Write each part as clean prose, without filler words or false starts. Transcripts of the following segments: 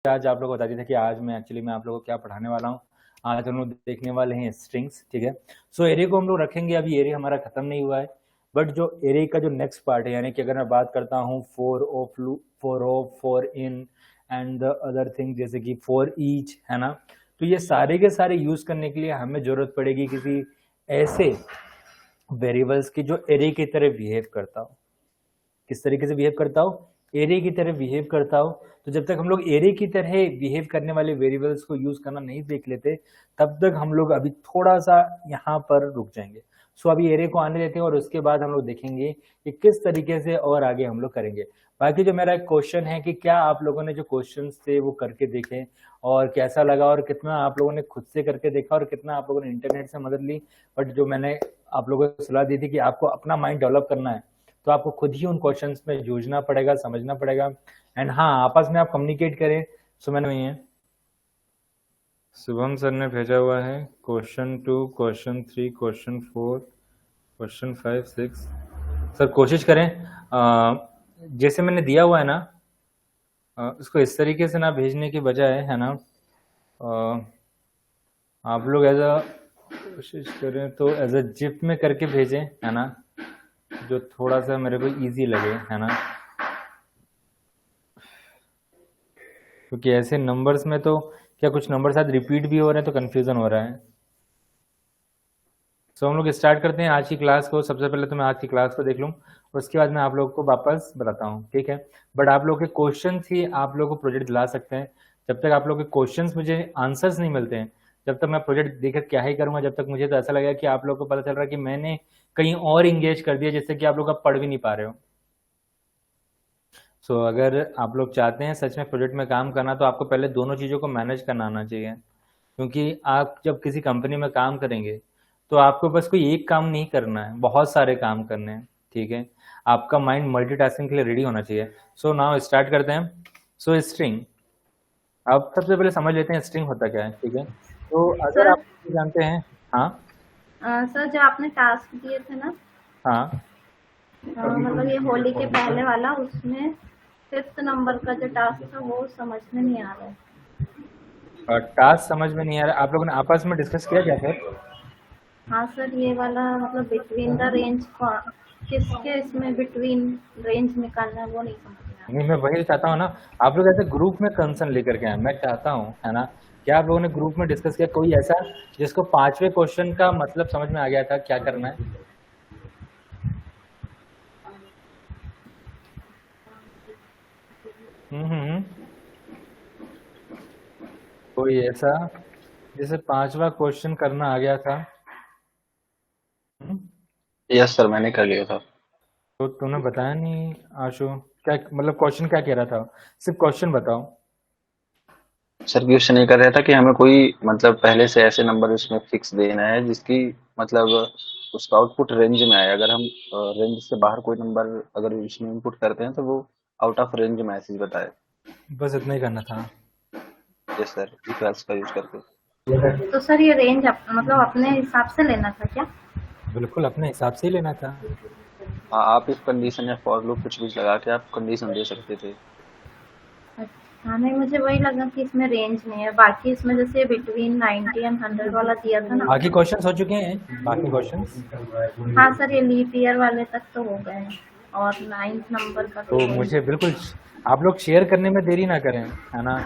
आज आप लोगों को बता दिया था कि आज मैं आप लोगों को क्या पढ़ाने वाला हूँ। आज हम लोग देखने वाले हैं स्ट्रिंग्स, ठीक है। सो एरे को हम लोग रखेंगे, अभी एरे हमारा खत्म नहीं हुआ है, बट जो एरे का जो नेक्स्ट पार्ट है, यानी कि अगर मैं बात करता हूँ four of, four in and the other thing, जैसे कि फोर ईच, है ना। तो ये सारे के सारे यूज करने के लिए हमें जरूरत पड़ेगी किसी ऐसे वेरिएबल्स की जो एरे की तरह बिहेव करता हो। किस तरीके से बिहेव करता हो? एरे की तरह बिहेव करता हो। तो जब तक हम लोग एरे की तरह बिहेव करने वाले वेरिएबल्स को यूज करना नहीं देख लेते, तब तक हम लोग अभी थोड़ा सा यहाँ पर रुक जाएंगे। सो अभी एरे को आने देते हैं और उसके बाद हम लोग देखेंगे कि किस तरीके से और आगे हम लोग करेंगे। बाकी जो मेरा एक क्वेश्चन है कि क्या आप लोगों ने जो क्वेश्चन थे वो करके देखे और कैसा लगा, और कितना आप लोगों ने खुद से करके देखा और कितना आप लोगों ने इंटरनेट से मदद ली। बट जो मैंने आप लोगों को सलाह दी थी कि आपको अपना माइंड डेवलप करना है, तो आपको खुद ही उन क्वेश्चंस में जूझना पड़ेगा, समझना पड़ेगा। एंड हाँ, आपस में आप कम्युनिकेट करें। सो मैंने वही है, शुभम सर ने भेजा हुआ है question 2, question 3, question 4, question 5, 6। Sir कोशिश करें जैसे मैंने दिया हुआ है ना, उसको इस तरीके से ना भेजने की बजाय, है ना, आप लोग एज अ कोशिश करें तो एज अ जिप में करके भेजें, है ना, जो थोड़ा सा मेरे को इजी लगे, है ना, क्योंकि ऐसे नंबर्स में तो क्या कुछ नंबर शायद रिपीट भी हो रहे हैं तो कंफ्यूजन हो रहा है। सो हम लोग स्टार्ट करते हैं आज की क्लास को। सबसे पहले तो मैं आज की क्लास को देख लूँ, उसके बाद मैं आप लोगों को वापस बताता हूँ, ठीक है। बट आप लोग के क्वेश्चन ही आप लोग को प्रोजेक्ट दिला सकते हैं। जब तक आप लोग के क्वेश्चन मुझे आंसर्स नहीं मिलते हैं, जब तक मैं प्रोजेक्ट देकर क्या ही करूँगा, जब तक मुझे तो ऐसा लगेगा कि आप लोग को पता चल रहा है कि मैंने कहीं और इंगेज कर दिया, जिससे कि आप लोग अब पढ़ भी नहीं पा रहे हो। सो अगर आप लोग चाहते हैं सच में प्रोजेक्ट में काम करना, तो आपको पहले दोनों चीज़ों को मैनेज करना आना चाहिए। क्योंकि आप जब किसी कंपनी में काम करेंगे, तो आपको बस कोई एक काम नहीं करना है, बहुत सारे काम करने हैं, ठीक है। आपका माइंड मल्टीटास्किंग के लिए रेडी होना चाहिए। सो नाउ स्टार्ट करते हैं। सो स्ट्रिंग, अब सबसे पहले समझ लेते हैं स्ट्रिंग होता क्या है, ठीक है। तो अगर सर आप जानते हैं, हाँ सर जो आपने टास्क दिए थे ना, हाँ, मतलब ये होली के पहले वाला, उसमें 5th नंबर का जो टास्क था वो समझ में नहीं आ रहा है। टास्क समझ में नहीं आ रहा, आप लोगों ने आपस में डिस्कस किया क्या सर? हाँ सर, ये वाला मतलब बिटवीन द रेंज, किसके इसमें बिटवीन रेंज निकालना है वो नहीं समझ में आ नहीं, मैं वही चाहता हूँ ना, आप लोग ऐसे ग्रुप में कंसर्न लेकर के आए, मैं चाहता हूँ, है ना। क्या आप लोगों ने ग्रुप में डिस्कस किया कोई ऐसा जिसको पांचवें क्वेश्चन का मतलब समझ में आ गया था क्या करना है? हम्म। कोई ऐसा जिसे पांचवा क्वेश्चन करना आ गया था? हम्म? यस सर, मैंने कर लिया था। तो तूने बताया नहीं आशु, क्या मतलब क्वेश्चन क्या कह रहा था? सिर्फ क्वेश्चन बताओ। सर क्वेश्चन ये कर रहा था कि हमें कोई मतलब पहले से ऐसे नंबर इसमें फिक्स देना है जिसकी मतलब उसका आउटपुट रेंज में आए। अगर हम रेंज से बाहर कोई नंबर अगर इसमें इनपुट करते हैं तो वो आउट ऑफ रेंज मैसेज बताए। बस इतना ही करना था। यस सर, इफ एल्स का यूज करके। रहा। तो सर ये रेंज मतलब अपने हिसाब से लेना था क्या? बिल्कुल अपने हिसाब से ही लेना था। हाँ, आप इस कंडीशन या फॉर लूप कुछ भी लगा के आप कंडीशन दे सकते थे। अच्छा, नहीं मुझे वही लगा कि इसमें रेंज नहीं है। बाकी इसमें जैसे बिटवीन 90 एंड 100 वाला दिया था ना। बाकी क्वेश्चंस हो चुके हैं, बाकी क्वेश्चंस। हाँ सर, ये लीप ईयर वाले तक तो हो गए हैं और 9th नंबर का तो तो मुझे बिल्कुल, आप लोग शेयर करने में देरी ना करें, है ना,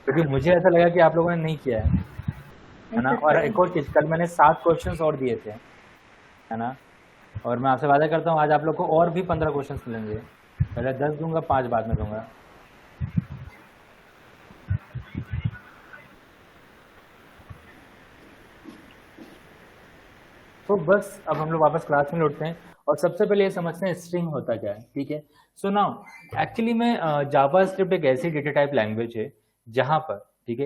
क्योंकि मुझे ऐसा लगा कि आप लोगों ने नहीं किया है ना। ऐसे और सर। एक और चीज, कल मैंने 7 क्वेश्चंस और दिए थे, है ना, और मैं आपसे वादा करता हूँ आज आप लोग को और भी 15 क्वेश्चंस मिलेंगे। पहले 10 दूंगा, 5 बाद में दूंगा। तो बस अब हम लोग वापस क्लास में लौटते हैं और सबसे पहले ये समझते हैं स्ट्रिंग होता क्या है, ठीक है। सो नाउ एक्चुअली में जावास्क्रिप्ट एक ऐसी डेटा टाइप लैंग्वेज है जहां पर, ठीक है,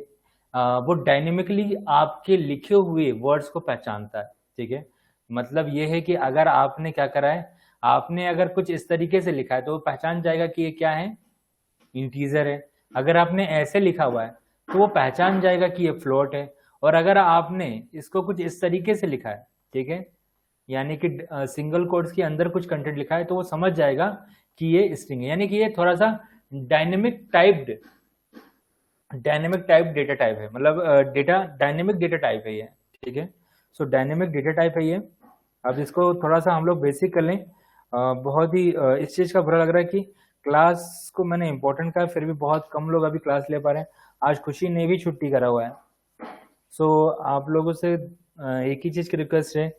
वो डायनेमिकली आपके लिखे हुए वर्ड्स को पहचानता है, ठीक है। मतलब ये है कि अगर आपने क्या करा है, आपने अगर कुछ इस तरीके से लिखा है तो वो पहचान जाएगा कि ये क्या है, इंटीजर है। अगर आपने ऐसे लिखा हुआ है तो वो पहचान जाएगा कि ये फ्लोट है। और अगर आपने इसको कुछ इस तरीके से लिखा है, ठीक है, यानी कि सिंगल कोट्स के अंदर कुछ कंटेंट लिखा है, तो वो समझ जाएगा कि ये स्ट्रिंग है, यानी कि ये थोड़ा सा dynamic typed dynamic type data type है, मतलब डेटा डायनेमिक डेटा टाइप है ये, ठीक है। सो डायनेमिक डेटा टाइप है ये। अब इसको थोड़ा सा हम लोग बेसिक कर लें। बहुत ही इस चीज़ का बुरा लग रहा है कि क्लास को मैंने इंपॉर्टेंट कहा, फिर भी बहुत कम लोग अभी क्लास ले पा रहे हैं। आज खुशी ने भी छुट्टी करा हुआ है। सो आप लोगों से एक ही चीज़ की रिक्वेस्ट है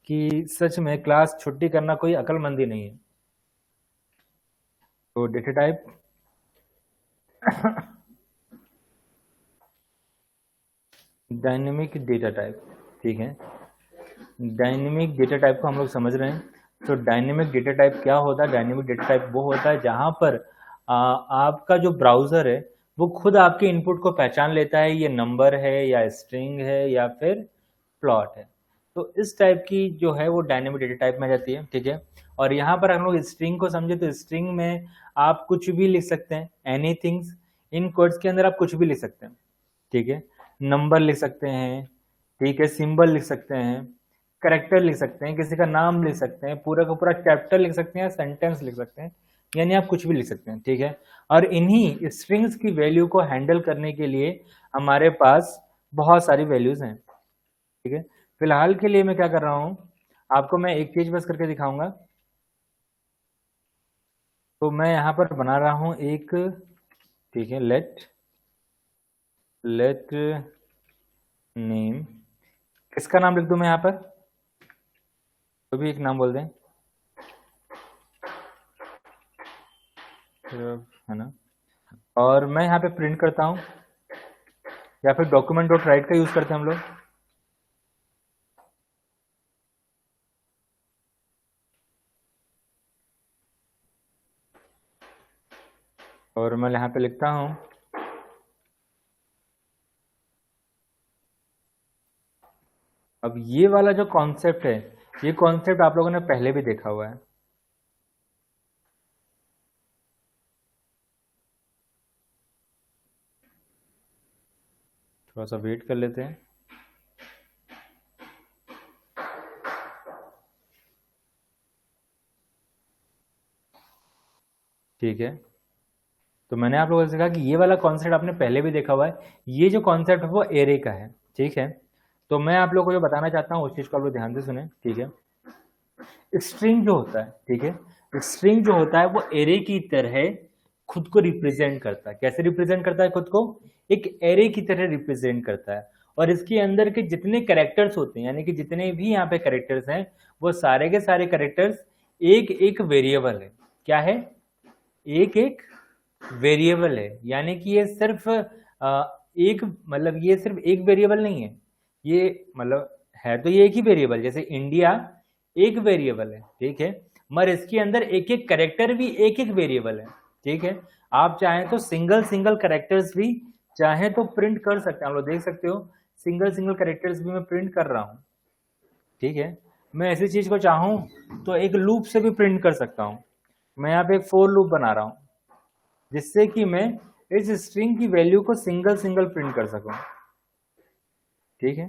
कि सच में क्लास छुट्टी करना कोई अक्लमंदी नहीं है। तो data type dynamic data type, ठीक है। डायनेमिक डेटा टाइप को हम लोग समझ रहे हैं। तो डायनेमिक डेटा टाइप क्या होता है? डायनेमिक डेटा टाइप वो होता है जहां पर आपका जो ब्राउजर है वो खुद आपके इनपुट को पहचान लेता है, ये नंबर है या स्ट्रिंग है या फिर प्लॉट है। तो इस टाइप की जो है वो डायनेमिक डेटा टाइप में जाती है, ठीक है। और यहाँ पर हम लोग स्ट्रिंग को समझे तो स्ट्रिंग में आप कुछ भी लिख सकते हैं, एनीथिंग्स। इन कोड्स के अंदर आप कुछ भी लिख सकते हैं, ठीक है। नंबर लिख सकते हैं, ठीक है, सिंबल लिख सकते हैं, करेक्टर लिख सकते हैं, किसी का नाम लिख सकते हैं, पूरा का पूरा चैप्टर लिख सकते हैं, सेंटेंस लिख सकते हैं, यानी आप कुछ भी लिख सकते हैं, ठीक है। और इन्हीं स्ट्रिंग्स की वैल्यू को हैंडल करने के लिए हमारे पास बहुत सारी वैल्यूज हैं, ठीक है। फिलहाल के लिए मैं क्या कर रहा हूं, आपको मैं एक चीज बस करके दिखाऊंगा। तो मैं यहां पर बना रहा हूं एक, ठीक है, लेट नेम। किसका नाम लिख दूं मैं यहां पर? तो भी एक नाम बोल दें, है ना। और मैं यहाँ पे प्रिंट करता हूँ, या फिर डॉक्यूमेंट डॉट राइट का यूज करते हैं हम लोग। और मैं यहाँ पे लिखता हूँ अब ये वाला जो कॉन्सेप्ट है, ये कॉन्सेप्ट आप लोगों ने पहले भी देखा हुआ है। थोड़ा सा वेट कर लेते हैं। ठीक है, तो मैंने आप लोगों से कहा कि ये वाला कॉन्सेप्ट आपने पहले भी देखा हुआ है। ये जो कॉन्सेप्ट है वो एरे का है, ठीक है। तो मैं आप लोगों को जो बताना चाहता हूँ उस चीज को आप लोग ध्यान से सुने, ठीक है। स्ट्रिंग जो होता है, ठीक है, स्ट्रिंग जो होता है वो एरे की तरह खुद को रिप्रेजेंट करता है। कैसे रिप्रेजेंट करता है खुद को? एक एरे की तरह रिप्रेजेंट करता है। और इसके अंदर के जितने कैरेक्टर्स होते हैं, यानी कि जितने भी यहाँ पे कैरेक्टर्स हैं, वो सारे के सारे कैरेक्टर्स एक एक वेरिएबल है। क्या है? एक एक वेरिएबल है। यानी कि ये सिर्फ एक, मतलब ये सिर्फ एक वेरिएबल नहीं है, ये मतलब है तो ये एक ही वेरिएबल, जैसे इंडिया एक वेरिएबल है, ठीक है, मगर इसके अंदर एक एक करेक्टर भी एक एक वेरिएबल है, ठीक है। आप चाहें तो सिंगल सिंगल करेक्टर्स भी चाहें तो प्रिंट कर सकते हैं। आप लोग देख सकते हो सिंगल सिंगल करेक्टर्स भी मैं प्रिंट कर रहा हूं, ठीक है। मैं ऐसी चीज को चाहूं तो एक लूप से भी प्रिंट कर सकता हूं। मैं यहाँ पे एक फोर लूप बना रहा हूं जिससे कि मैं इस स्ट्रिंग की वैल्यू को सिंगल सिंगल प्रिंट कर सकूं, ठीक है।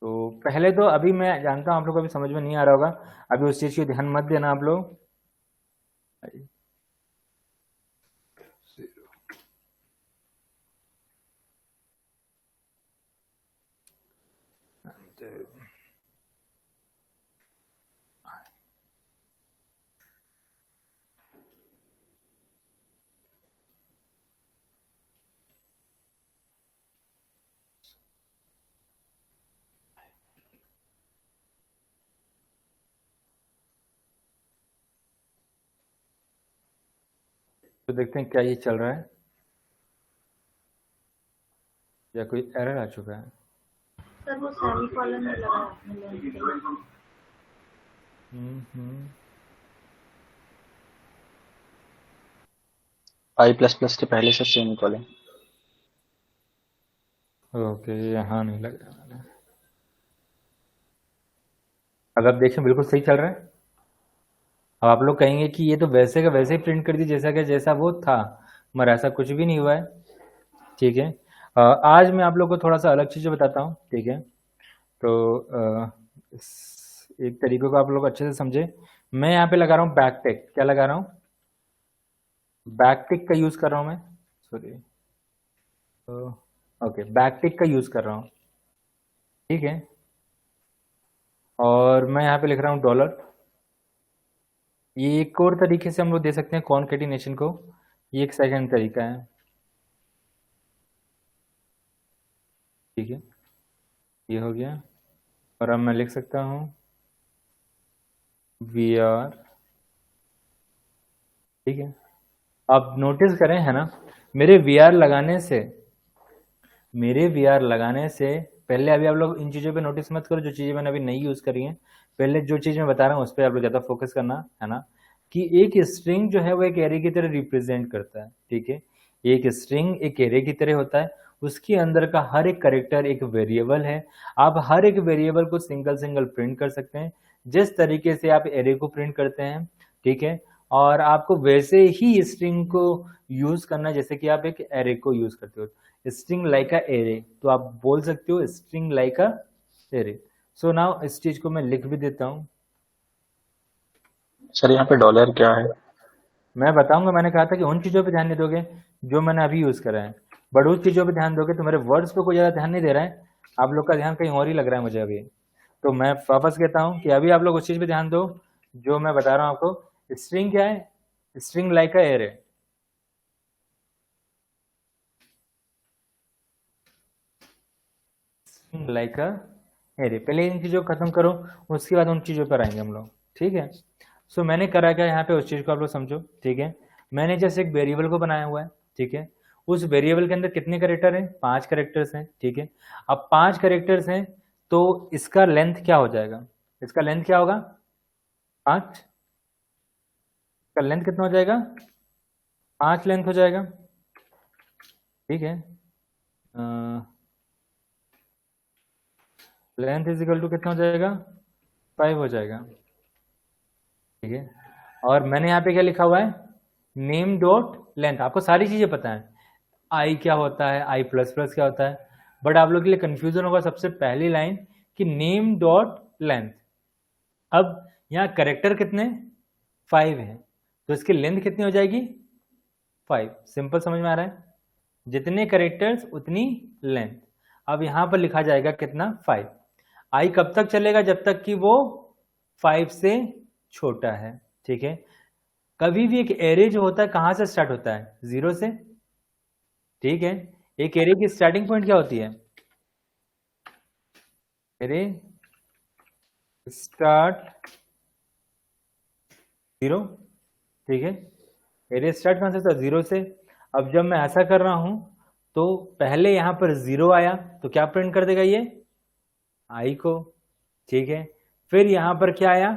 तो पहले तो अभी मैं जानता हूं आप लोग को अभी समझ में नहीं आ रहा होगा, अभी उस चीज की ध्यान मत देना आप लोग। तो देखते हैं क्या ये चल रहा है या कोई एरर आ चुका है। सर वो सेमीकोलन में लगा है आपने लेंथ के लिए। आई प्लस प्लस के पहले से सेमीकोलन। ओके, यहाँ नहीं लग रहा है। अगर आप देखें बिल्कुल सही चल रहा है। अब आप लोग कहेंगे कि ये तो वैसे का वैसे ही प्रिंट कर दी जैसा कि जैसा वो था, मगर ऐसा कुछ भी नहीं हुआ है, ठीक है। आज मैं आप लोग को थोड़ा सा अलग चीज़ बताता हूँ, ठीक है। तो एक तरीके को आप लोग अच्छे से समझे। मैं यहाँ पे लगा रहा हूँ बैकटिक। क्या लगा रहा हूँ? बैकटिक का यूज कर रहा हूँ मैं। सॉरी, ओके, बैकटिक का यूज कर रहा हूँ, ठीक है। और मैं यहाँ पे लिख रहा हूँ डॉलर। ये एक और तरीके से हम लोग दे सकते हैं कॉनकेटिनेशन को, ये एक सेकंड तरीका है, ठीक है। ये हो गया, और अब मैं लिख सकता हूँ VR, ठीक है। आप नोटिस करें, है ना, मेरे VR लगाने से पहले, अभी आप लोग इन चीज़ों पे नोटिस मत करो, जो चीज़ें मैंने अभी नहीं यूज़ करी हैं। पहले जो चीज़ मैं बता रहा हूँ उस पर आप लोग ज़्यादा फोकस करना, है ना, कि एक स्ट्रिंग जो है वो एक एरे की तरह रिप्रेजेंट करता है, ठीक है। एक स्ट्रिंग एक एरे की तरह होता है, उसके अंदर का हर एक कैरेक्टर एक वेरिएबल है। आप हर एक वेरिएबल को सिंगल सिंगल प्रिंट कर सकते हैं, जिस तरीके से आप एरे को प्रिंट करते हैं, ठीक है। और आपको वैसे ही स्ट्रिंग को यूज करना जैसे कि आप एक एरे को यूज करते हो, स्ट्रिंग लाइक अ एरे, तो आप बोल सकते हो स्ट्रिंग लाइक अ एरे। सो नाउ इस चीज को मैं लिख भी देता हूं। सर यहाँ पे डॉलर क्या है? मैं बताऊंगा, मैंने कहा था कि उन चीजों पे ध्यान नहीं दोगे जो मैंने अभी यूज करा है, बट उस चीजों पे ध्यान दोगे तो मेरे वर्ड्स पे कोई ज्यादा ध्यान नहीं दे रहा है, आप लोग का ध्यान कहीं और ही लग रहा है मुझे अभी। तो मैं वापस कहता हूँ कि अभी आप लोग उस चीज पे ध्यान दो जो मैं बता रहा हूँ आपको। स्ट्रिंग क्या है? स्ट्रिंग लाइक अ एरे, लाइक अ एरे। पहले इन चीजों को खत्म करो, उसके बाद उन चीजों पर आएंगे हम लोग, ठीक है। सो मैंने करा क्या यहाँ पे, उस चीज को आप लोग समझो, ठीक है। मैंने जैसे एक वेरिएबल को बनाया हुआ है, ठीक है। उस वेरिएबल के अंदर कितने करेक्टर हैं? 5 करेक्टर्स हैं, ठीक है। अब 5 करेक्टर्स हैं, तो इसका लेंथ क्या हो जाएगा? इसका लेंथ क्या होगा? 5। इसका लेंथ कितना हो जाएगा? 5 लेंथ हो जाएगा, ठीक है। लेंथ इज इक्वल टू कितना हो जाएगा? 5 हो जाएगा, ठीक है। और मैंने यहाँ पे क्या लिखा हुआ है? Name dot length. आपको सारी चीजें पता है, आई क्या होता है, आई प्लस प्लस क्या होता है, बट आप लोग के लिए कंफ्यूजन होगा सबसे पहली लाइन कि नेम डॉट लेंथ। अब यहाँ करेक्टर कितने? 5 है, तो इसकी लेंथ कितनी हो जाएगी? 5। सिंपल समझ में आ रहा है? जितने करेक्टर्स उतनी लेंथ। अब यहां पर लिखा जाएगा कितना? 5। आई कब तक चलेगा? जब तक कि वो 5 से छोटा है, ठीक है। कभी भी एक एरे जो होता है कहां से स्टार्ट होता है? 0 से, ठीक है। एक एरे की स्टार्टिंग पॉइंट क्या होती है? एरे स्टार्ट 0, ठीक है। एरे स्टार्ट कहां से होता है? 0 से। अब जब मैं ऐसा कर रहा हूं तो पहले यहां पर 0 आया तो क्या प्रिंट कर देगा ये? आई को, ठीक है। फिर यहां पर क्या आया?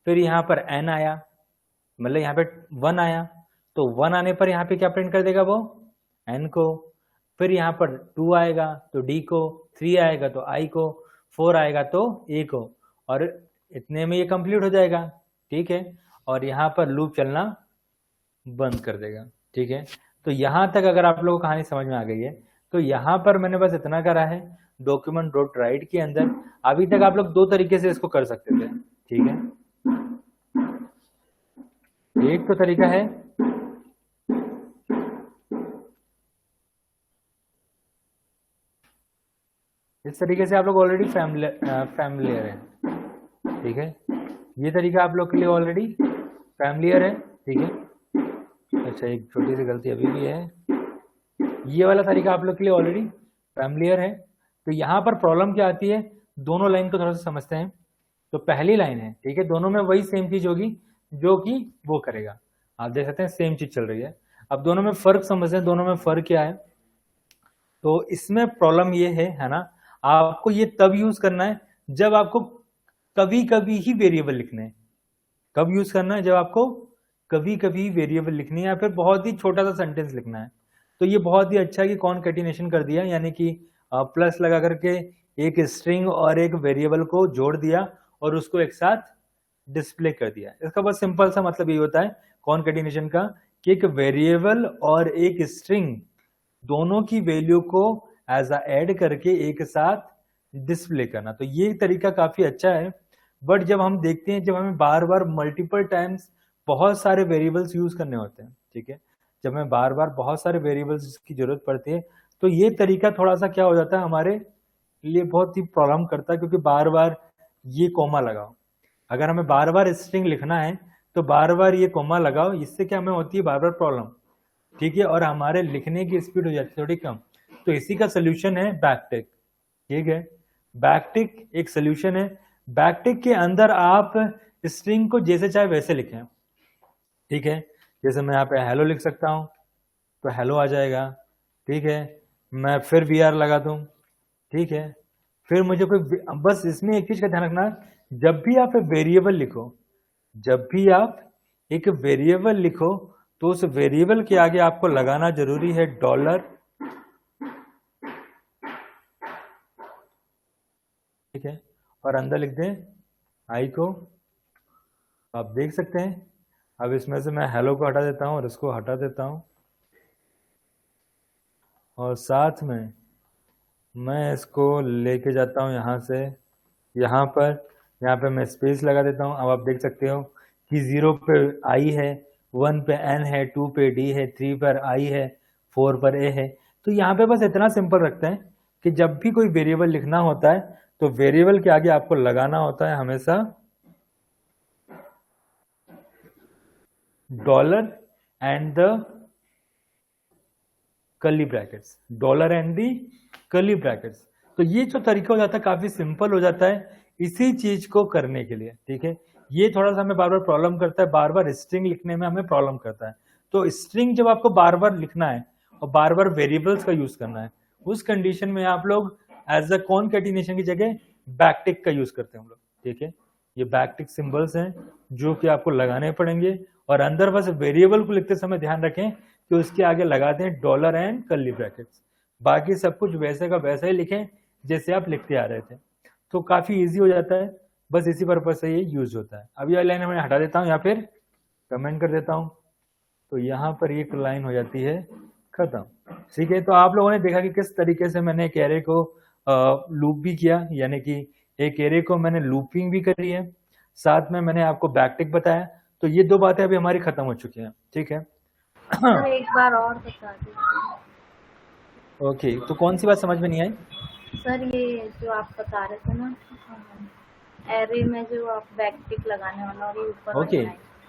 फिर यहां पर n आया, मतलब यहाँ पे 1 आया, तो 1 आने पर यहाँ पे क्या प्रिंट कर देगा वो? n को। फिर यहाँ पर 2 आएगा तो d को, 3 आएगा तो i को, 4 आएगा तो a को, और इतने में ये कंप्लीट हो जाएगा, ठीक है। और यहाँ पर लूप चलना बंद कर देगा, ठीक है। तो यहाँ तक अगर आप लोगों को कहानी समझ में आ गई है, तो यहाँ पर मैंने बस इतना करा है डॉक्यूमेंट डॉट राइट के अंदर। अभी तक आप लोग 2 तरीके से इसको कर सकते थे, ठीक है। एक तो तरीका है इस तरीके से, आप लोग ऑलरेडी फैमिलियर है, ठीक है। ये तरीका आप लोग के लिए ऑलरेडी फैमिलियर है, ठीक है। अच्छा, एक छोटी सी गलती अभी भी है, ये वाला तरीका आप लोग के लिए ऑलरेडी फैमिलियर है। तो यहाँ पर प्रॉब्लम क्या आती है, दोनों लाइन को थोड़ा सा समझते हैं। तो पहली लाइन है, ठीक है, दोनों में वही सेम चीज होगी जो कि वो करेगा, आप देख सकते हैं सेम चीज चल रही है। अब दोनों में फर्क समझते हैं, दोनों में फर्क क्या है। तो इसमें प्रॉब्लम ये है ना, आपको ये तब यूज करना है जब आपको कभी कभी ही वेरिएबल लिखने हैं। कब यूज करना है? जब आपको कभी कभी वेरिएबल लिखनी है या फिर बहुत ही छोटा सा सेंटेंस लिखना है। तो ये बहुत ही अच्छा है कि कॉनकैटिनेशन कर दिया, यानी कि प्लस लगा करके एक स्ट्रिंग और एक वेरिएबल को जोड़ दिया और उसको एक साथ डिस्प्ले कर दिया। इसका बहुत सिंपल सा मतलब ये होता है कॉनकैटिनेशन का, कि एक वेरिएबल और एक स्ट्रिंग दोनों की वैल्यू को एज अ ऐड करके एक साथ डिस्प्ले करना। तो ये तरीका काफी अच्छा है, बट जब हम देखते हैं, जब हमें बार बार मल्टीपल टाइम्स बहुत सारे वेरिएबल्स यूज करने होते हैं, ठीक है, जब हमें बार बार बहुत सारे वेरिएबल्स की जरूरत पड़ती है, तो ये तरीका थोड़ा सा क्या हो जाता है हमारे लिए बहुत ही प्रॉब्लम करता है, क्योंकि बार बार ये कोमा लगाओ। अगर हमें बार बार स्ट्रिंग लिखना है तो बार बार ये कोमा लगाओ, इससे क्या हमें होती है बार बार प्रॉब्लम, ठीक है, और हमारे लिखने की स्पीड हो जाती है थोड़ी कम। तो इसी का सोल्यूशन है बैकटिक, ठीक है। बैकटिक एक सोल्यूशन है। बैकटिक के अंदर आप स्ट्रिंग को जैसे चाहे वैसे लिखें, ठीक है। जैसे मैं यहाँ पे हेलो लिख सकता हूँ तो हेलो आ जाएगा, ठीक है। मैं फिर वीआर लगा दूं, ठीक है। फिर मुझे कोई, बस इसमें एक चीज का ध्यान रखना, जब भी आप वेरिएबल लिखो, जब भी आप एक वेरिएबल लिखो तो उस वेरिएबल के आगे आपको लगाना जरूरी है डॉलर, ठीक है, और अंदर लिख दें आई को। आप देख सकते हैं, अब इसमें से मैं हेलो को हटा देता हूं और इसको हटा देता हूं, और साथ में मैं इसको लेके जाता हूं यहां से यहाँ पे मैं स्पेस लगा देता हूं। अब आप देख सकते हो कि 0 पे आई है, 1 पे एन है, 2 पे डी है, 3 पर आई है, 4 पर ए है। तो यहाँ पे बस इतना सिंपल रखते हैं कि जब भी कोई वेरिएबल लिखना होता है तो वेरिएबल के आगे आपको लगाना होता है हमेशा dollar and the curly brackets, dollar and the curly brackets. तो ये जो तरीका हो जाता है काफी सिंपल हो जाता है इसी चीज को करने के लिए, ठीक है। ये थोड़ा सा हमें बार बार प्रॉब्लम करता है, बार बार स्ट्रिंग लिखने में हमें प्रॉब्लम करता है। तो स्ट्रिंग जब आपको बार बार लिखना है और बार बार वेरिएबल्स का यूज करना है, उस कंडीशन में आप लोग एज अ कॉनकैटिनेशन की जगह बैकटिक का यूज करते हैं हम लोग, ठीक है। ये बैकटिक सिंबल्स हैं जो कि आपको लगाने पड़ेंगे, और अंदर बस वेरिएबल को लिखते समय ध्यान रखें कि उसके आगे लगा दें डॉलर एंड कर्ली ब्रैकेट्स। बाकी सब कुछ वैसे का वैसा ही लिखें जैसे आप लिखते आ रहे थे, तो काफी इजी हो जाता है। बस इसी पर्पज से ये यूज होता है। अब ये लाइन मैं हटा देता हूँ या फिर कमेंट कर देता हूँ, तो यहाँ पर एक लाइन हो जाती है खत्म, ठीक है। तो आप लोगों ने देखा कि किस तरीके से मैंने एक एरे को लूप भी किया, यानी कि एक एरे को मैंने लूपिंग भी करी है, साथ में मैंने आपको बैकटिक बताया। तो ये दो बातें अभी हमारी खत्म हो चुकी हैं, ठीक है। तो एक बार और बता दीजिए। ओके, तो कौन सी बात समझ में नहीं आई? सर ये जो आप बता रहे थे ना एरे में जो आप बैकटिक लगाने वाला और ये ऊपर ओके,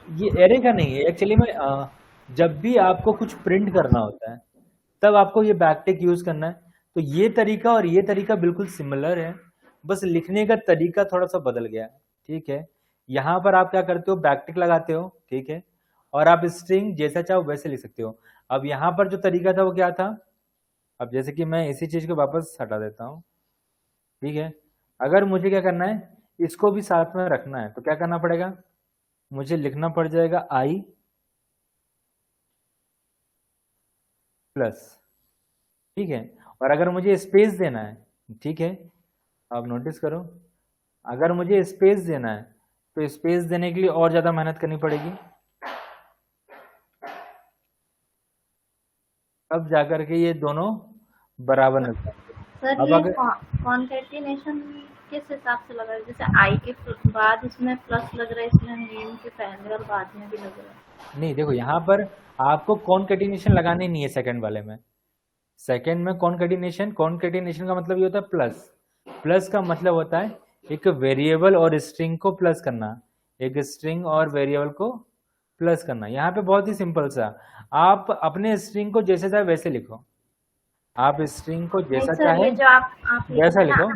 ये एरे का नहीं है एक्चुअली में। जब भी आपको कुछ प्रिंट करना होता है तब आपको ये बैकटिक यूज करना है। तो ये तरीका और ये तरीका बिल्कुल सिमिलर है, बस लिखने का तरीका थोड़ा सा बदल गया है, ठीक है। यहाँ पर आप क्या करते हो, बैकटिक लगाते हो, ठीक है, और आप स्ट्रिंग जैसा चाहो वैसे लिख सकते हो। अब यहाँ पर जो तरीका था वो क्या था, अब जैसे कि मैं इसी चीज को वापस हटा देता हूँ, ठीक है। अगर मुझे क्या करना है, इसको भी साथ में रखना है, तो क्या करना पड़ेगा, मुझे लिखना पड़ जाएगा आई प्लस, ठीक है। और अगर मुझे स्पेस देना है, ठीक है, आप नोटिस करो, अगर मुझे स्पेस देना है तो स्पेस देने के लिए और ज्यादा मेहनत करनी पड़ेगी, अब जाकर के ये दोनों बराबर मिलते हैं। सर ये कॉनकैटिनेशन किस हिसाब से लग रहा है, जैसे आई के बाद इसमें प्लस लग रहा है, इसमें नेम के पहले और बाद में भी लग रहा है। नहीं, देखो यहाँ पर आपको कॉनकैटिनेशन लगाने नहीं है सेकंड वाले में। सेकंड में कॉनकैटिनेशन का मतलब ये होता है प्लस। प्लस का मतलब होता है एक वेरिएबल और स्ट्रिंग को प्लस करना, एक स्ट्रिंग और वेरिएबल को प्लस करना। यहाँ पे बहुत ही सिंपल सा, आप अपने स्ट्रिंग को जैसे चाहे वैसे लिखो, आप स्ट्रिंग को जैसा चाहे ये जो आप वैसा लिखो।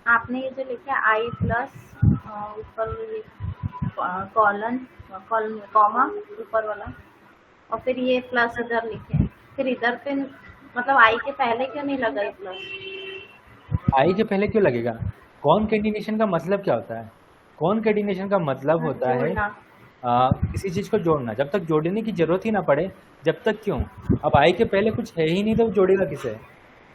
आपने ये जो लिखा है आई प्लस ऊपर कॉलन कॉमा ऊपर वाला, और फिर ये प्लस इधर लिखे, फिर इधर पे मतलब आई के पहले क्यों नहीं लगा ये प्लस? आई के पहले क्यों लगेगा? कॉनकैटिनेशन का मतलब क्या होता है? कॉनकैटिनेशन का मतलब होता है किसी चीज को जोड़ना। जब तक जोड़ने की जरूरत ही ना पड़े, जब तक क्यों, अब आई के पहले कुछ है ही नहीं तो जोड़ेगा किसे?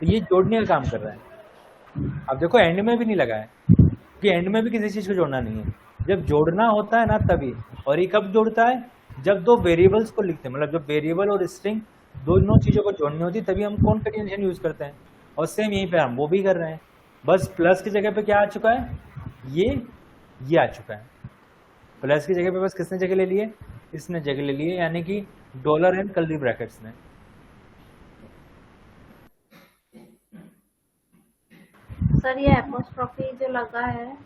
तो ये जोड़ने का काम कर रहा है। अब देखो एंड में भी नहीं लगा है, क्योंकि एंड में भी किसी चीज को जोड़ना नहीं है। जब जोड़ना होता है ना तभी, और ये कब जोड़ता है, जब दो वेरिएबल्स को लिखते हैं, मतलब जब वेरिएबल और स्ट्रिंग दोनों चीजों को जोड़नी होती है तभी हम कॉनकैटिनेशन यूज करते हैं। और सेम यहीं पे हम वो भी कर रहे हैं, बस प्लस की जगह पे क्या आ चुका है, ये आ चुका है। प्लस की जगह पे बस किसने जगह ले लिए, इसने जगह ले लिए, यानी कि डॉलर एंड कर्ली ब्रैकेट्स में। सर ये एपोस्ट्रोफी जो लगा है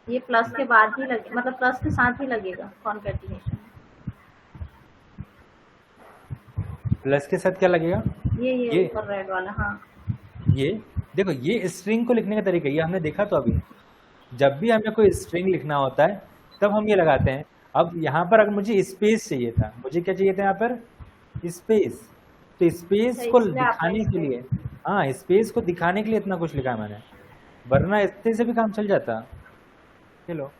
ये प्लस के बाद ही लगे, मतलब प्लस के साथ ही लगेगा कॉन्केटिनेशन। प्लस के साथ क्या लगेगा? ये ये ऊपर रेड वाला, हाँ। ये देखो, ये स्ट्रिंग को लिखने का तरीका ये हमने देखा तो अभी, जब भी हमें कोई स्ट्रिंग लिखना होता है तब हम ये लगाते हैं। अब यहाँ पर अगर मुझे स्पेस चाहिए था, मुझे क्या चाहिए था यहाँ पर? स्पेस। तो स्पेस अच्छा, को इसलिए आपने दिखाने के लिए, हाँ स्पेस को दिखाने के लिए इतना कुछ लिखा है मैंने, वरना इतने से भी काम चल जाता। चलो,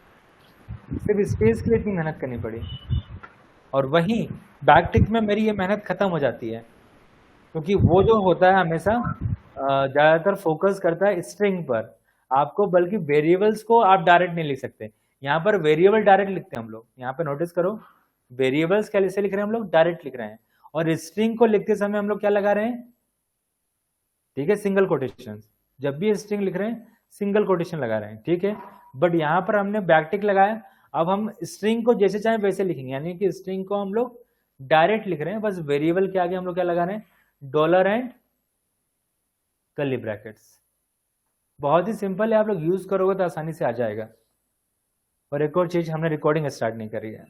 सिर्फ स्पेस के लिए इतनी मेहनत करनी पड़ी, और वहीं बैकटिक में मेरी ये मेहनत खत्म हो जाती है, क्योंकि वो जो होता है हमेशा ज़्यादातर फोकस करता है स्ट्रिंग पर आपको, बल्कि वेरिएबल्स को आप डायरेक्ट नहीं लिख सकते। यहाँ पर वेरिएबल डायरेक्ट लिखते हैं हम लोग, यहाँ पे नोटिस करो, वेरिएबल्स कैसे लिख रहे हैं हम लोग? डायरेक्ट लिख रहे हैं। और स्ट्रिंग को लिखते समय हम लोग क्या लगा रहे हैं? ठीक है, सिंगल कोटेशन। जब भी स्ट्रिंग लिख रहे हैं सिंगल कोटेशन लगा रहे हैं, ठीक है। बट यहाँ पर हमने बैकटिक लगाया, अब हम स्ट्रिंग को जैसे चाहे वैसे लिखेंगे, यानी कि स्ट्रिंग को हम लोग डायरेक्ट लिख रहे हैं, बस वेरिएबल के आगे हम लोग क्या लगा रहे हैं? Dollar and curly brackets. बहुत ही सिंपल है, आप लोग यूज करोगे तो आसानी से आ जाएगा। और एक और चीज, हमने रिकॉर्डिंग स्टार्ट नहीं करी है।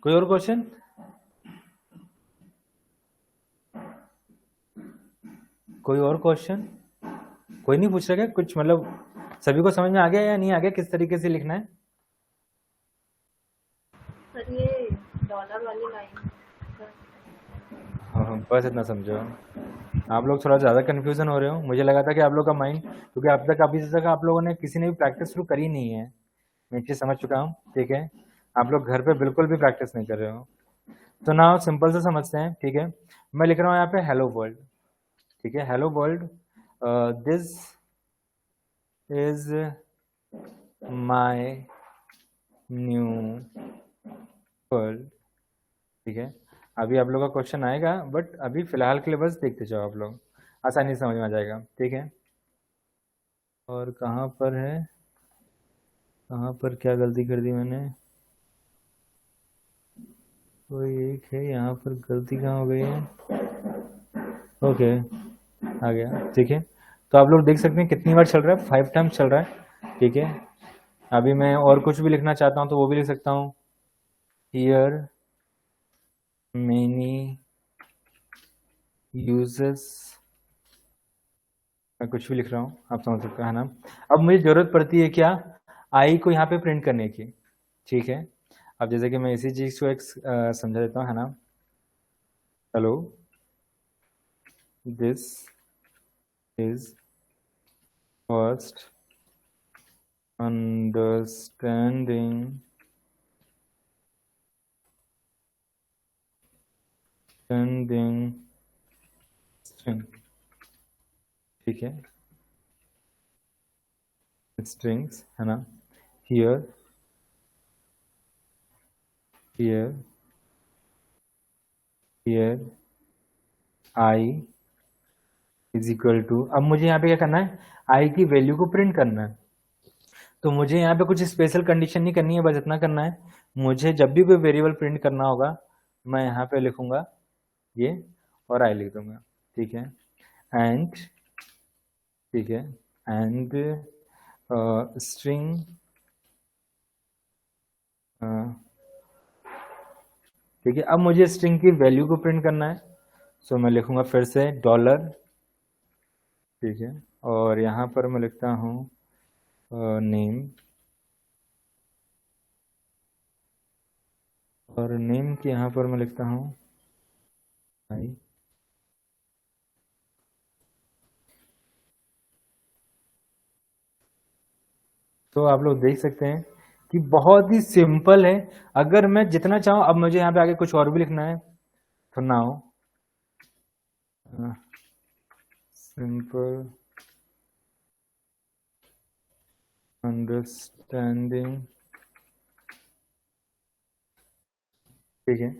कोई और क्वेश्चन? कोई और क्वेश्चन? कोई नहीं पूछ रहा क्या कुछ? मतलब सभी को समझ में आ गया या नहीं आ गया किस तरीके से लिखना है? सर ये डॉलर वाली लाइन। हाँ, बस इतना समझो। आप लोग थोड़ा ज़्यादा कन्फ्यूजन हो रहे हो, मुझे लगा था कि आप लोग का माइंड, क्योंकि अब तक अभी तक आप लोगों ने किसी ने भी प्रैक्टिस शुरू करी नहीं है, मैं चीज़ समझ चुका हूँ, ठीक है। आप लोग घर पे बिल्कुल भी प्रैक्टिस नहीं कर रहे हो। तो ना सिंपल से समझते हैं, ठीक है। मैं लिख रहा हूँ यहाँ पे हेलो वर्ल्ड, ठीक है। Hello world, this is my new world, ठीक है। अभी आप लोग का क्वेश्चन आएगा, बट अभी फिलहाल के लिए बस देखते जाओ, आप लोग आसानी से समझ में आ जाएगा, ठीक है। और कहाँ पर है, कहाँ पर क्या गलती कर दी मैंने? कोई एक है यहाँ पर, गलती कहाँ हो गई है? ओके, आ गया, ठीक है। तो आप लोग देख सकते हैं कितनी बार चल रहा है, 5 टाइम्स चल रहा है, ठीक है। अभी मैं और कुछ भी लिखना चाहता हूँ तो वो भी लिख सकता हूँ। हियर मेनी यूजर्स, मैं कुछ भी लिख रहा हूँ, आप समझ सकते हैं, है ना। अब मुझे जरूरत पड़ती है क्या? आई को यहाँ पे प्रिंट करने की, ठीक है। अब जैसे कि मैं इसी चीज को एक समझा देता हूँ, है ना। Hello, this is first understanding string, ठीक है, स्ट्रिंग्स, है ना। Here here here I is equal to, अब मुझे यहाँ पे क्या करना है? आई की वैल्यू को प्रिंट करना है। तो मुझे यहाँ पे कुछ स्पेशल कंडीशन नहीं करनी है, बस इतना करना है, मुझे जब भी कोई वेरिएबल प्रिंट करना होगा मैं यहाँ पे लिखूंगा ये, और आई लिख दूंगा, ठीक है। एंड, ठीक है, एंड स्ट्रिंग, ठीक है। अब मुझे स्ट्रिंग की वैल्यू को प्रिंट करना है, सो मैं लिखूंगा फिर से डॉलर, ठीक है। और यहाँ पर मैं लिखता हूँ नेम, और नेम की यहाँ पर मैं लिखता हूँ आई। तो आप लोग देख सकते हैं कि बहुत ही सिंपल है। अगर मैं जितना चाहूँ, अब मुझे यहाँ पे आगे कुछ और भी लिखना है, तो नाउ सिंपल अंडरस्टैंडिंग ठीक है।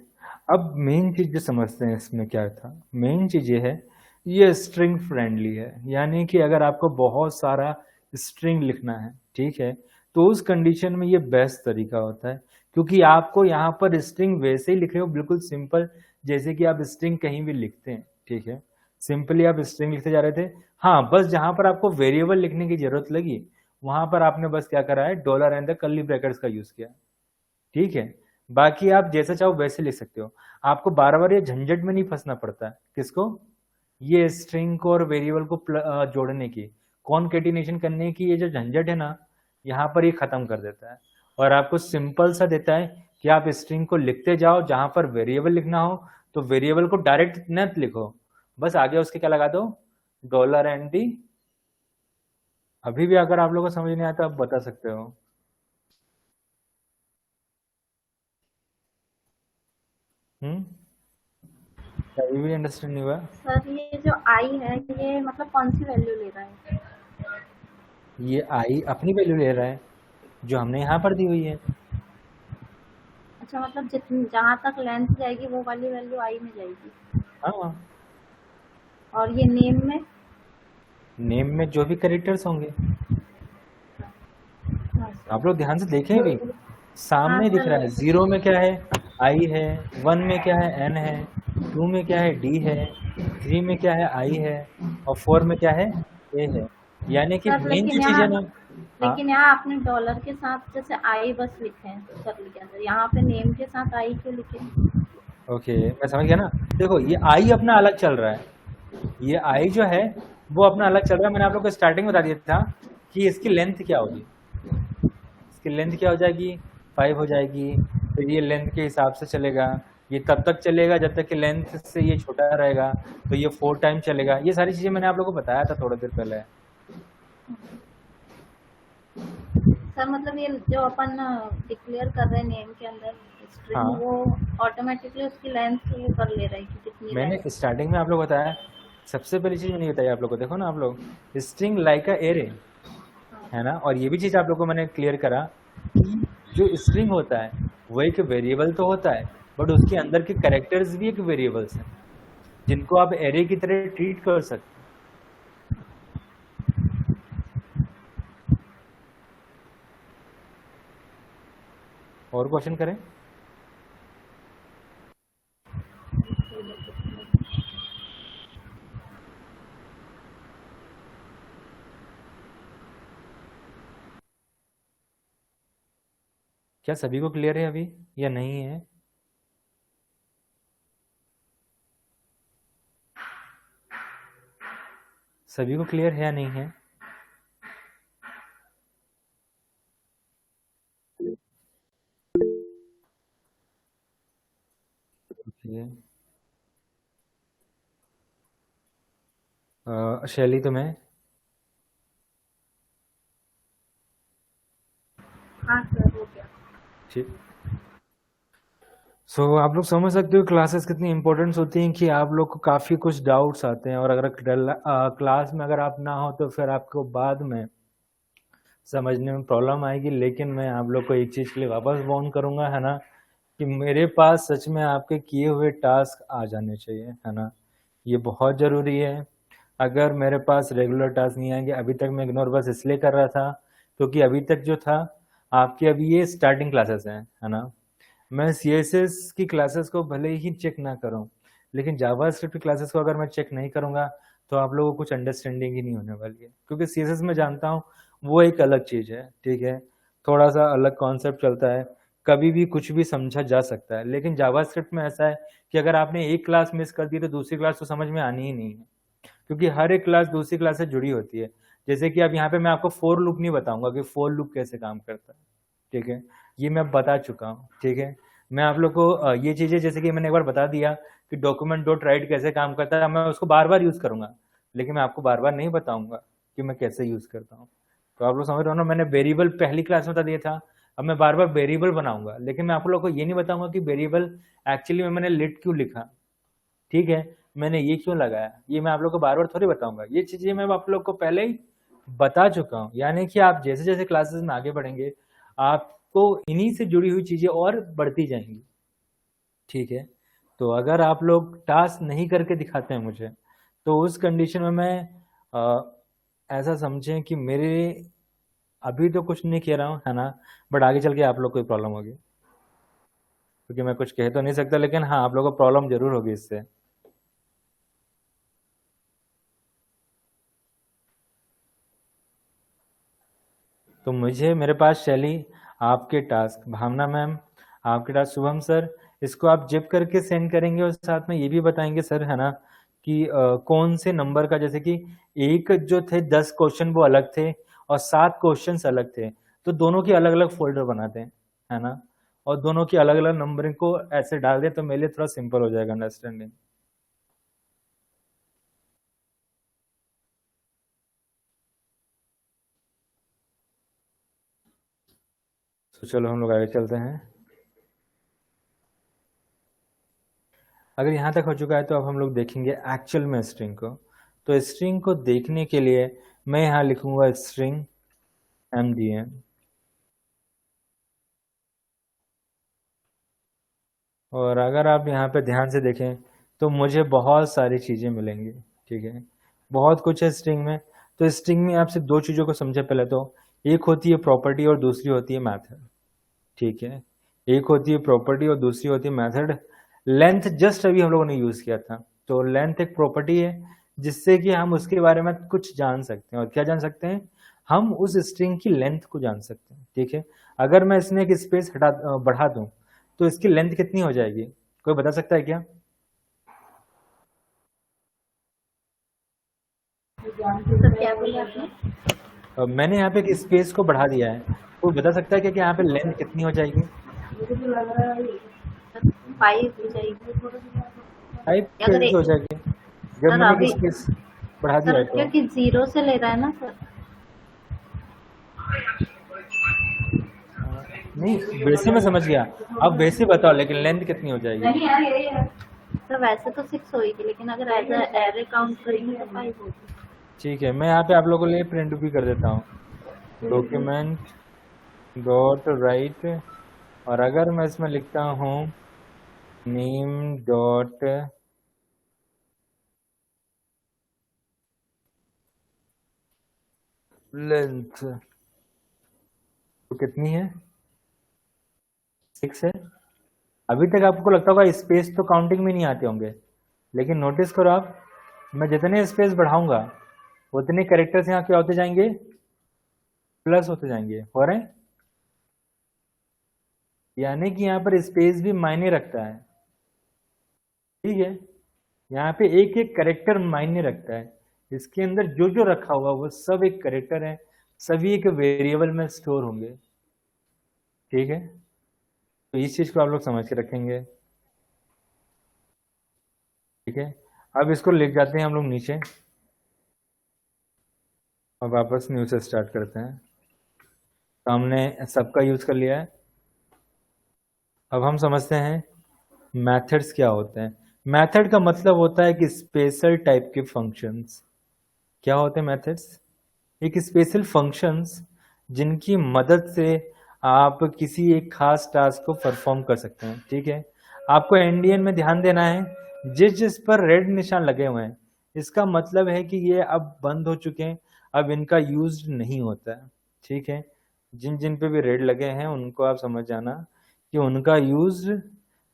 अब मेन चीज जो समझते हैं इसमें क्या था, मेन चीज ये है, ये स्ट्रिंग फ्रेंडली है, यानी कि अगर आपको बहुत सारा स्ट्रिंग लिखना है, ठीक है, तो उस कंडीशन में ये बेस्ट तरीका होता है, क्योंकि आपको यहाँ पर स्ट्रिंग वैसे ही लिख रहे हो बिल्कुल सिंपल, जैसे कि आप स्ट्रिंग कहीं भी लिखते हैं, ठीक है, सिंपली आप स्ट्रिंग लिखते जा रहे थे। हाँ, बस जहां पर आपको वेरिएबल लिखने की जरूरत लगी, वहां पर आपने बस क्या करा है, dollar and the curly brackets का यूज किया, ठीक है। बाकी आप जैसा चाहो वैसे लिख सकते हो, आपको बार बार ये झंझट में नहीं फंसना पड़ता है। किसको? ये स्ट्रिंग को और वेरिएबल को जोड़ने की, कॉनकेटिनेशन करने की ये जो झंझट है ना, यहाँ पर ये खत्म कर देता है और आपको सिंपल सा देता है कि आप स्ट्रिंग को लिखते जाओ, जहां पर वेरिएबल लिखना हो तो वेरिएबल को डायरेक्ट न लिखो, बस आगे उसके क्या लगा दो, डॉलर एंड दी। अभी भी अगर आप लोगों को समझ नहीं आता आप बता सकते हो। हम्म, क्या अभी भी अंडरस्टैंड नहीं हुआ? सर ये जो आई है ये मतलब कौन सी वैल्यू ले रहा है? ये आई अपनी वैल्यू ले रहा है जो हमने यहाँ पर दी हुई है। अच्छा, मतलब जितनी जहाँ तक लेंथ जाएगी वो वाली वैल्यू आई में जाएगी। हाँ, और ये नेम में? नेम में जो भी कैरेक्टर्स होंगे, हाँ सर। आप लोग ध्यान से देखें भी, हाँ सामने दिख रहा है, सर। 0 में क्या है, आई है, 1 में क्या है, एन है, 2 में क्या है, डी है, 3 में क्या है, आई है, और 4 में क्या है, ए है। यानी कि सर मेन जो चीज है ना, हाँ, लेकिन यहाँ आपने डॉलर के साथ जैसे आई बस लिखे हैं कर्ली के अंदर, यहाँ पे नेम के साथ आई क्यों लिखे हैं? ओके, मैं समझ गया ना। देखो ये आई अपना अलग चल रहा है, ये आई जो है वो अपना अलग चल रहा है। मैंने आप लोग को स्टार्टिंग में बता दिया था कि इसकी लेंथ क्या होगी, इसकी लेंथ क्या हो जाएगी, 5 हो जाएगी। फिर ये लेंथ के हिसाब से चलेगा, ये तब तक चलेगा जब तक कि लेंथ से ये छोटा रहेगा, तो ये 4 टाइम चलेगा। ये सारी चीजें मैंने आप लोगों को बताया था थोड़ी देर पहले। सर मतलब ये जो अपन डिक्लेयर कर रहे हैं नेम के अंदर स्ट्रिंग, हाँ, वो ऑटोमेटिकली उसकी लेंथ वो कर ले रहा है कि कितनी मैंने लेंथ। स्टार्टिंग में आप लोग को बताया, सबसे पहली चीज मैंने बताई आप लोग को, देखो ना आप लोग, स्ट्रिंग लाइक अ एरे, है ना। और ये भी चीज आप लोग को मैंने क्लियर करा कि जो स्ट्रिंग होता है वो एक वेरिएबल तो होता है, बट उसके अंदर के कैरेक्टर्स भी एक वेरिएबल्स हैं जिनको आप एरे की तरह ट्रीट कर सकते हैं। और क्वेश्चन करें? क्या सभी को क्लियर है अभी या नहीं है? सभी को क्लियर है या नहीं है? ओके, शैली तुम्हें? हाँ सर, हो गया। ठीक। सो आप लोग समझ सकते हो क्लासेस कितनी इंपॉर्टेंट होती हैं कि आप लोग को काफ़ी कुछ डाउट्स आते हैं, और अगर क्लास में अगर आप ना हो तो फिर आपको बाद में समझने में प्रॉब्लम आएगी। लेकिन मैं आप लोग को एक चीज़ के लिए वापस वार्न करूंगा, है ना, कि मेरे पास सच में आपके किए हुए टास्क आ जाने चाहिए, है ना, ये बहुत ज़रूरी है। अगर मेरे पास रेगुलर टास्क नहीं आएंगे, अभी तक मैं इग्नोर बस इसलिए कर रहा था क्योंकि अभी तक जो था आपके, अभी ये स्टार्टिंग क्लासेस हैं, है ना। मैं CSS की क्लासेस को भले ही चेक ना करूं, लेकिन जावास्क्रिप्ट की क्लासेस को अगर मैं चेक नहीं करूंगा तो आप लोगों को कुछ अंडरस्टैंडिंग ही नहीं होने वाली है, क्योंकि CSS में जानता हूं वो एक अलग चीज़ है, ठीक है, थोड़ा सा अलग कॉन्सेप्ट चलता है, कभी भी कुछ भी समझा जा सकता है। लेकिन जावास्क्रिप्ट में ऐसा है कि अगर आपने एक क्लास मिस कर दी तो दूसरी क्लास तो समझ में आनी ही नहीं है, क्योंकि हर एक क्लास दूसरी क्लास से जुड़ी होती है। जैसे कि अब यहाँ पे मैं आपको फोर लूप नहीं बताऊंगा कि फोर लूप कैसे काम करता है, ठीक है, ये मैं बता चुका हूँ, ठीक है। मैं आप लोग को ये चीजें, जैसे कि मैंने एक बार बता दिया कि डॉक्यूमेंट डॉट राइट कैसे काम करता है, मैं उसको बार बार यूज करूंगा, लेकिन मैं आपको बार बार नहीं बताऊंगा कि मैं कैसे यूज करता हूँ। तो आप लोग समझ रहे हो ना, मैंने वेरिएबल पहली क्लास में बता दिया था, अब मैं बार बार वेरिएबल बनाऊंगा, लेकिन मैं आप लोग को ये नहीं बताऊंगा कि वेरिएबल एक्चुअली में मैंने लिट क्यों लिखा, ठीक है, मैंने ये क्यों लगाया, ये मैं आप लोग को बार बार थोड़ी बताऊंगा। ये चीजें मैं आप लोग को पहले ही बता चुका हूँ। यानी कि आप जैसे जैसे क्लासेस में आगे बढ़ेंगे, आपको इन्हीं से जुड़ी हुई चीजें और बढ़ती जाएंगी। ठीक है। तो अगर आप लोग टास्क नहीं करके दिखाते हैं मुझे, तो उस कंडीशन में मैं ऐसा समझें कि मेरे अभी तो कुछ नहीं कह रहा हूँ, है ना, बट आगे चल के आप लोग कोई प्रॉब्लम होगी, क्योंकि मैं कुछ कह तो नहीं सकता, लेकिन हाँ आप लोगों को प्रॉब्लम जरूर होगी इससे। तो मुझे, मेरे पास शैली, आपके टास्क भावना मैम, आपके टास्क शुभम सर, इसको आप जिप करके सेंड करेंगे और साथ में ये भी बताएंगे सर, है ना, कि कौन से नंबर का, जैसे कि एक जो थे 10 क्वेश्चन वो अलग थे और 7 क्वेश्चन अलग थे, तो दोनों की अलग अलग फोल्डर बनाते हैं, है ना, और दोनों की अलग अलग नंबरिंग को ऐसे डाल दें, तो मेरे लिए थोड़ा सिंपल हो जाएगा अंडरस्टैंडिंग। तो चलो हम लोग आगे चलते हैं। अगर यहाँ तक हो चुका है तो अब हम लोग देखेंगे एक्चुअल में स्ट्रिंग को। तो स्ट्रिंग को देखने के लिए मैं यहाँ लिखूंगा स्ट्रिंग mdn, और अगर आप यहाँ पे ध्यान से देखें तो मुझे बहुत सारी चीज़ें मिलेंगी, ठीक है, बहुत कुछ है स्ट्रिंग में। तो स्ट्रिंग में आपसे दो चीज़ों को समझे पहले, तो एक होती है प्रॉपर्टी और दूसरी होती है मेथड, ठीक है, एक होती है प्रॉपर्टी और दूसरी होती है मेथड। लेंथ जस्ट अभी हम लोगों ने यूज किया था, तो लेंथ एक प्रॉपर्टी है जिससे कि हम उसके बारे में कुछ जान सकते हैं, और क्या जान सकते हैं, हम उस स्ट्रिंग की लेंथ को जान सकते हैं, ठीक है। अगर मैं इसमें एक स्पेस हटा बढ़ा दूं तो इसकी लेंथ कितनी हो जाएगी, कोई बता सकता है क्या? तो क्या बोले आपने? मैंने यहाँ पे एक स्पेस को बढ़ा दिया है, कोई बता सकता है क्या कि यहाँ पे लेंथ कितनी हो जाएगी? 5 हो जाएगी। 5 अगर कैसे हो जाएगी जब सर मैंने एक अभी स्पेस बढ़ा दिया सर है तो? क्योंकि 0 से ले रहा है ना सर। नहीं, वैसे मैं समझ गया, अब वैसे बताओ लेकिन लेंथ कितनी हो जाएगी? सर वैसे तो 6 होगी, लेकिन अगर एज एरे काउंट करेंगे तो 5 होगी। ठीक है, मैं यहाँ पे आप लोगों के लिए प्रिंट भी कर देता हूँ, डॉक्यूमेंट डॉट राइट, और अगर मैं इसमें लिखता हूँ नेम डॉट लेंथ, तो कितनी है? 6 है। अभी तक आपको लगता होगा स्पेस तो काउंटिंग में नहीं आते होंगे, लेकिन नोटिस करो आप, मैं जितने स्पेस बढ़ाऊंगा उतने कैरेक्टर्स यहाँ क्या होते जाएंगे, प्लस होते जाएंगे, हो रहे हैं, यानी कि यहाँ पर स्पेस भी मायने रखता है, ठीक है, यहाँ पे एक एक करेक्टर मायने रखता है, इसके अंदर जो जो रखा हुआ वो सब एक करेक्टर है, सभी एक वेरिएबल में स्टोर होंगे, ठीक है। तो इस चीज को आप लोग समझ के रखेंगे, ठीक है। अब इसको ले जाते हैं हम लोग नीचे और वापस न्यू से स्टार्ट करते हैं। तो हमने सबका यूज कर लिया है, अब हम समझते हैं मेथड्स क्या होते हैं। मेथड का मतलब होता है कि स्पेशल टाइप के फंक्शंस। क्या होते हैं मेथड्स? एक स्पेशल फंक्शंस जिनकी मदद से आप किसी एक खास टास्क को परफॉर्म कर सकते हैं, ठीक है। आपको एंडियन में ध्यान देना है, जिस जिस पर रेड निशान लगे हुए हैं इसका मतलब है कि ये अब बंद हो चुके हैं, अब इनका यूज नहीं होता है, ठीक है। जिन जिन पे भी रेड लगे हैं उनको आप समझ जाना कि उनका यूज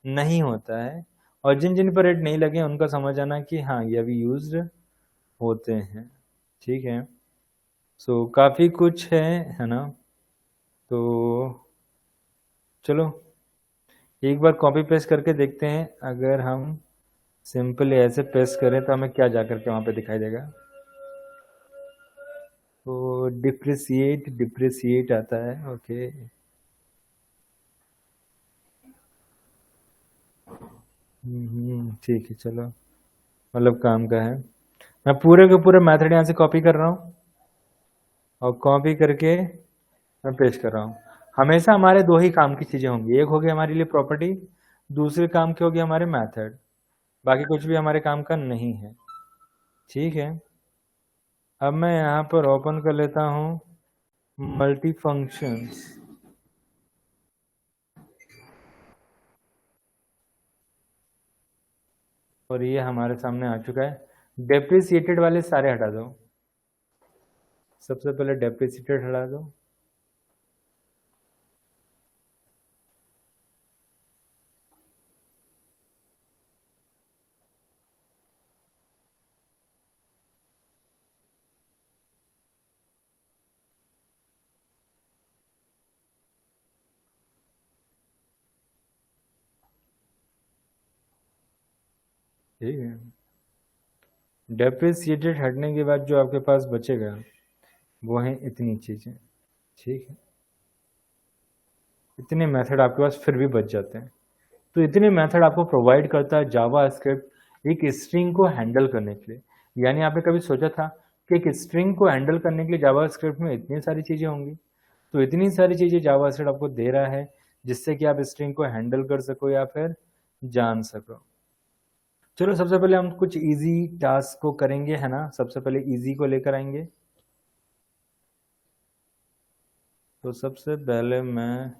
नहीं होता है, और जिन जिन पर रेड नहीं लगे उनका समझ जाना कि हाँ ये अभी यूज होते हैं, ठीक है। सो काफ़ी कुछ है ना। तो चलो एक बार कॉपी पेस्ट करके देखते हैं, अगर हम सिंपली ऐसे पेस्ट करें तो हमें क्या जा करके वहाँ पे दिखाई देगा। तो डिप्रिसिएट डिप्रिसिएट आता है, ओके। ठीक है, चलो मतलब काम का है। मैं पूरे के पूरे मेथड यहाँ से कॉपी कर रहा हूँ और कॉपी करके मैं पेस्ट कर रहा हूँ। हमेशा हमारे दो ही काम की चीजें होंगी, एक होगी हमारे लिए प्रॉपर्टी, दूसरे काम की होगी हमारे मेथड, बाकी कुछ भी हमारे काम का नहीं है, ठीक है। अब मैं यहाँ पर ओपन कर लेता हूँ मल्टी फंक्शंस, और ये हमारे सामने आ चुका है। डेप्रिसिएटेड वाले सारे हटा दो, सबसे पहले डेप्रिसिएटेड हटा दो। ठीक है, डेप्रिसिएटेड हटने के बाद जो आपके पास बचेगा वो है इतनी चीजें। ठीक है, इतने मेथड आपके पास फिर भी बच जाते हैं। तो इतने मेथड आपको प्रोवाइड करता है जावा स्क्रिप्ट एक स्ट्रिंग को हैंडल करने के लिए। यानी आपने कभी सोचा था कि एक स्ट्रिंग को हैंडल करने के लिए जावा स्क्रिप्ट में इतनी सारी चीजें होंगी? तो इतनी सारी चीजें जावा स्क्रिप्ट आपको दे रहा है जिससे कि आप स्ट्रिंग को हैंडल कर सको या फिर जान सको। चलो सबसे पहले हम कुछ इजी टास्क को करेंगे, है ना। सबसे पहले इजी को लेकर आएंगे। तो सबसे पहले मैं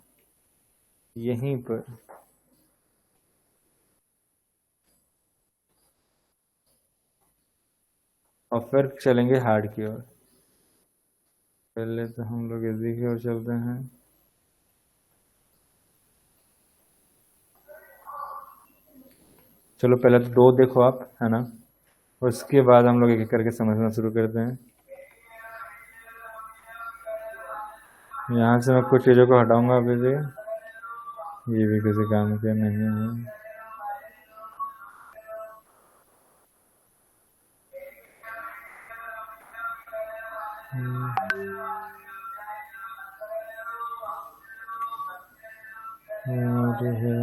यहीं पर और फिर चलेंगे हार्ड की ओर। पहले तो हम लोग इजी की ओर चलते हैं। चलो पहले तो दो देखो आप, है ना, उसके बाद हम लोग एक एक करके समझना शुरू करते हैं। यहाँ से मैं कुछ चीज़ों को हटाऊंगा अभी से, ये भी किसी काम के नहीं है। और है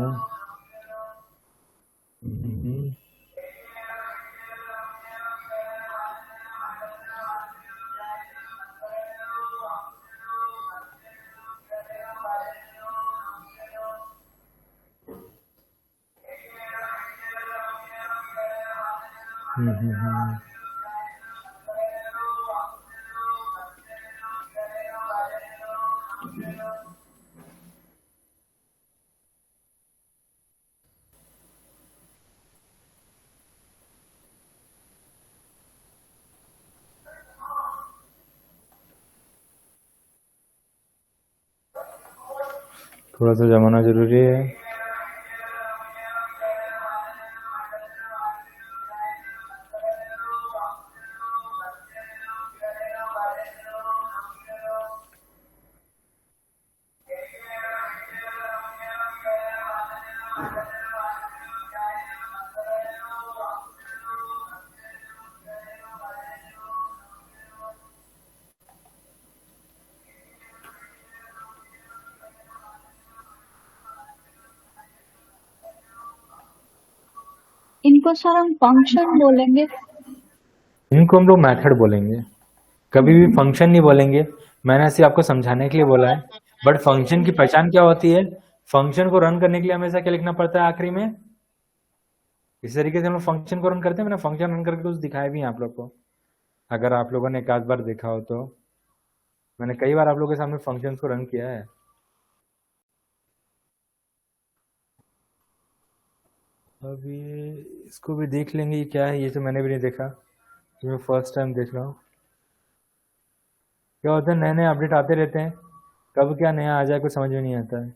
थोड़ा सा जमाना जरूरी है। इनको सर हम फंक्शन बोलेंगे। इनको हम लोग मेथड बोलेंगे, कभी भी फंक्शन नहीं बोलेंगे। मैंने ऐसे आपको समझाने के लिए बोला है। बट फंक्शन की पहचान क्या होती है? फंक्शन को रन करने के लिए हमेशा क्या लिखना पड़ता है आखिरी में? इस तरीके से हम लोग फंक्शन को रन करते हैं। मैंने फंक्शन रन करके कुछ दिखाया भी है आप लोग को, अगर आप लोगों ने एक आध बार देखा हो तो। मैंने कई बार आप लोगों के सामने फंक्शंस को रन किया है। अब ये इसको भी देख लेंगे, ये क्या है, ये तो मैंने भी नहीं देखा, ये मैं फर्स्ट टाइम देख रहा हूँ। क्या होता है, नए नए अपडेट आते रहते हैं, कब क्या नया आ जाए कुछ समझ में नहीं आता है।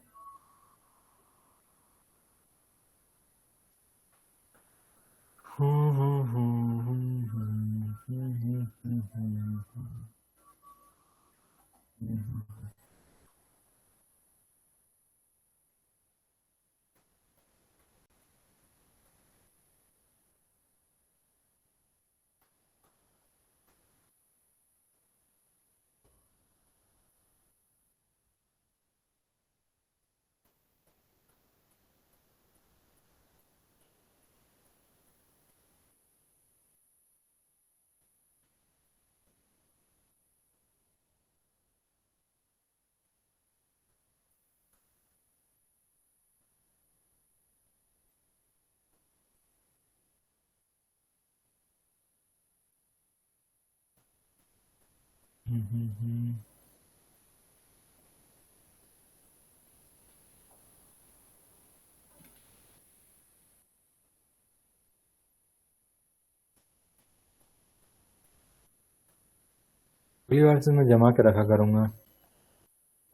अगली बार से मैं जमा के रखा करूँगा,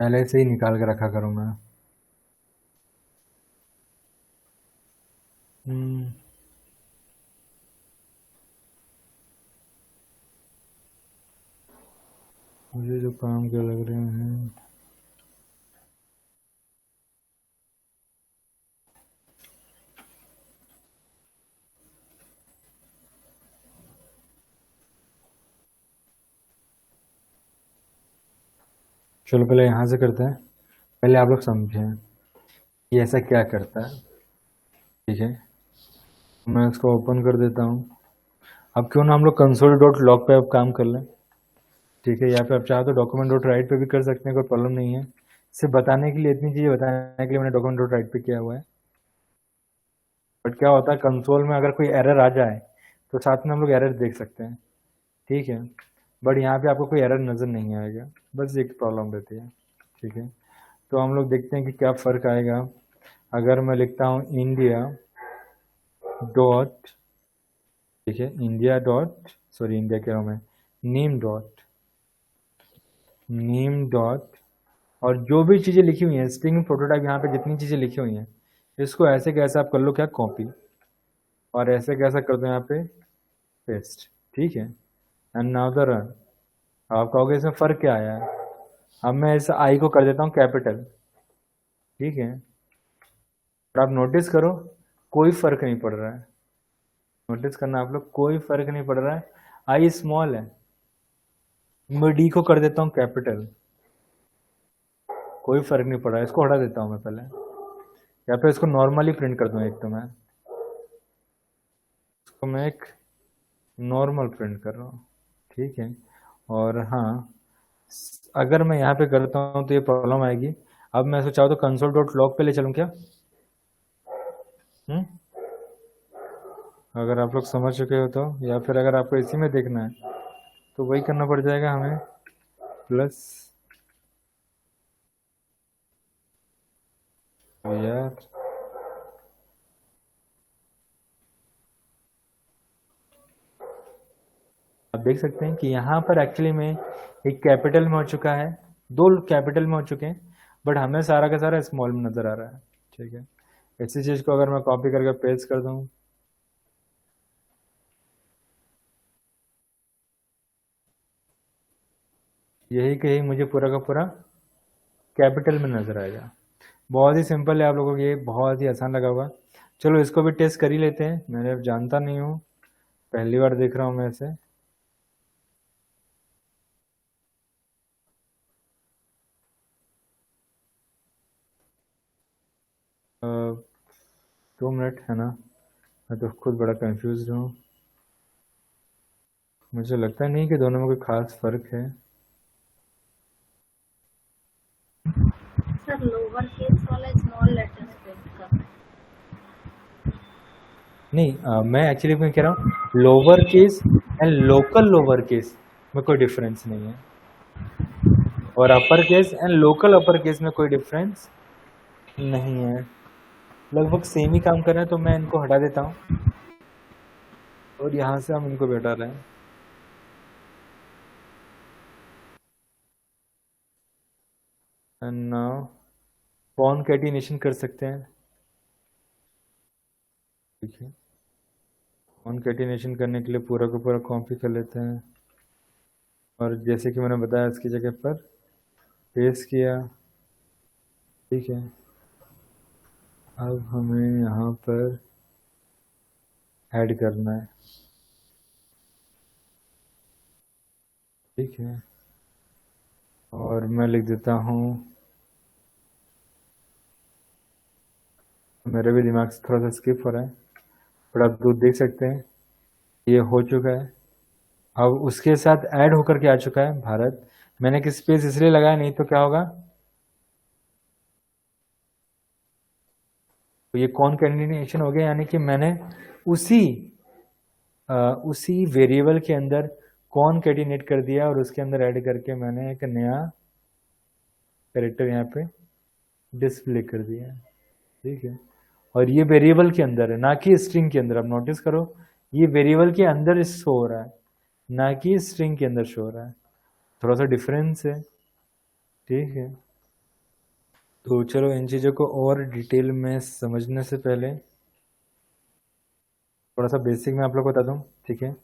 पहले से ही निकाल के रखा करूँगा। मुझे जो काम के लग रहे हैं, चलो पहले यहाँ से करते हैं। पहले आप लोग समझें कि ऐसा क्या करता है, ठीक है। मैं इसको ओपन कर देता हूँ। अब क्यों ना हम लोग कंसोल डॉट लॉग पे अब काम कर लें, ठीक है। यहाँ पे आप चाहो तो डॉक्यूमेंट डॉट राइट पे भी कर सकते हैं, कोई प्रॉब्लम नहीं है। सिर्फ बताने के लिए, इतनी चीज़ें बताने के लिए मैंने डॉक्यूमेंट डॉट राइट पे किया हुआ है। बट क्या होता है कंसोल में अगर कोई एरर आ जाए तो साथ में हम लोग एरर देख सकते हैं, ठीक है। बट यहाँ पे आपको कोई एरर नज़र नहीं आएगा, बस एक प्रॉब्लम रहती है, ठीक है। तो हम लोग देखते हैं कि क्या फ़र्क आएगा अगर मैं लिखता हूँ इंडिया डॉट, ठीक है, इंडिया डॉट, सॉरी इंडिया कह रहा हूँ मैं, नेम डॉट और जो भी चीज़ें लिखी हुई हैं स्ट्रिंग प्रोटोटाइप, यहाँ पे जितनी चीज़ें लिखी हुई हैं इसको ऐसे कैसे आप कर लो क्या कॉपी, और ऐसे कैसा कर दो यहाँ पे पेस्ट, ठीक है। And now the run. आप कहोगे इसमें फ़र्क क्या आया है। अब मैं इस आई को कर देता हूँ कैपिटल, ठीक है। और आप नोटिस करो कोई फ़र्क नहीं पड़ रहा है, नोटिस करना आप लोग, कोई फ़र्क नहीं पड़ रहा है। आई स्मॉल है, मैं डी को कर देता हूँ कैपिटल, कोई फ़र्क नहीं पड़ रहा है। इसको हटा देता हूँ मैं पहले, या फिर इसको नॉर्मली प्रिंट कर दूँ। एक तो मैं इसको मैं एक नॉर्मल प्रिंट कर रहा हूँ, ठीक है। और हाँ, अगर मैं यहाँ पे करता हूँ तो ये प्रॉब्लम आएगी। अब मैं सोचा तो कंसोल डॉट लॉग पे ले चलूँ क्या? अगर आप लोग समझ चुके हो तो, या फिर अगर आपको इसी में देखना है तो वही करना पड़ जाएगा हमें, प्लस यार आप देख सकते हैं कि यहाँ पर एक्चुअली में एक कैपिटल में हो चुका है, दो कैपिटल में हो चुके हैं, बट हमें सारा का सारा स्मॉल में नज़र आ रहा है, ठीक है। इसी चीज़ को अगर मैं कॉपी करके पेस्ट कर दूँ, यही कहीं मुझे पूरा का पूरा कैपिटल में नज़र आएगा। बहुत ही सिंपल है, आप लोगों को ये बहुत ही आसान लगा होगा। चलो इसको भी टेस्ट कर ही लेते हैं, मैंने अब जानता नहीं हूँ, पहली बार देख रहा हूँ मैं इसे। अ, 2 मिनट है ना, मैं तो खुद बड़ा कंफ्यूज हूँ। मुझे लगता नहीं कि दोनों में कोई खास फर्क है। सर लोअर केस वाला स्मॉल लेटर्स प्रिंट कर रहे हैं। नहीं मैं एक्चुअली मैं कह रहा हूँ lower case and local lower case में कोई डिफरेंस नहीं है, और upper case and local upper case में कोई डिफरेंस नहीं है, लगभग सेम ही काम कर रहे हैं। तो मैं इनको हटा देता हूँ और यहाँ से हम इनको बैठा रहे हैं। एंड नाउ कॉनकैटिनेशन कर सकते हैं, ठीक है। कॉनकैटिनेशन करने के लिए पूरा का पूरा कॉपी कर लेते हैं, और जैसे कि मैंने बताया इसकी जगह पर पेस्ट किया, ठीक है। अब हमें यहाँ पर ऐड करना है, ठीक है। और मैं लिख देता हूँ, मेरे भी दिमाग से थोड़ा सा स्किप हो रहा है, पर आप दूध देख सकते हैं ये हो चुका है। अब उसके साथ ऐड होकर के आ चुका है भारत। मैंने कि स्पेस इसलिए लगाया, नहीं तो क्या होगा, तो ये कॉनकैटिनेशन हो गया, यानी कि मैंने उसी वेरिएबल के अंदर कॉनकैटिनेट कर दिया और उसके अंदर ऐड करके मैंने एक नया कैरेक्टर यहाँ पे डिस्प्ले कर दिया, ठीक है। और ये वेरिएबल के अंदर है, ना कि स्ट्रिंग के अंदर। अब नोटिस करो ये वेरिएबल के अंदर शो हो रहा है, ना कि स्ट्रिंग के अंदर शो हो रहा है। थोड़ा सा डिफरेंस है, ठीक है। तो चलो इन चीज़ों को और डिटेल में समझने से पहले थोड़ा सा बेसिक मैं आप लोग को बता दूं, ठीक है।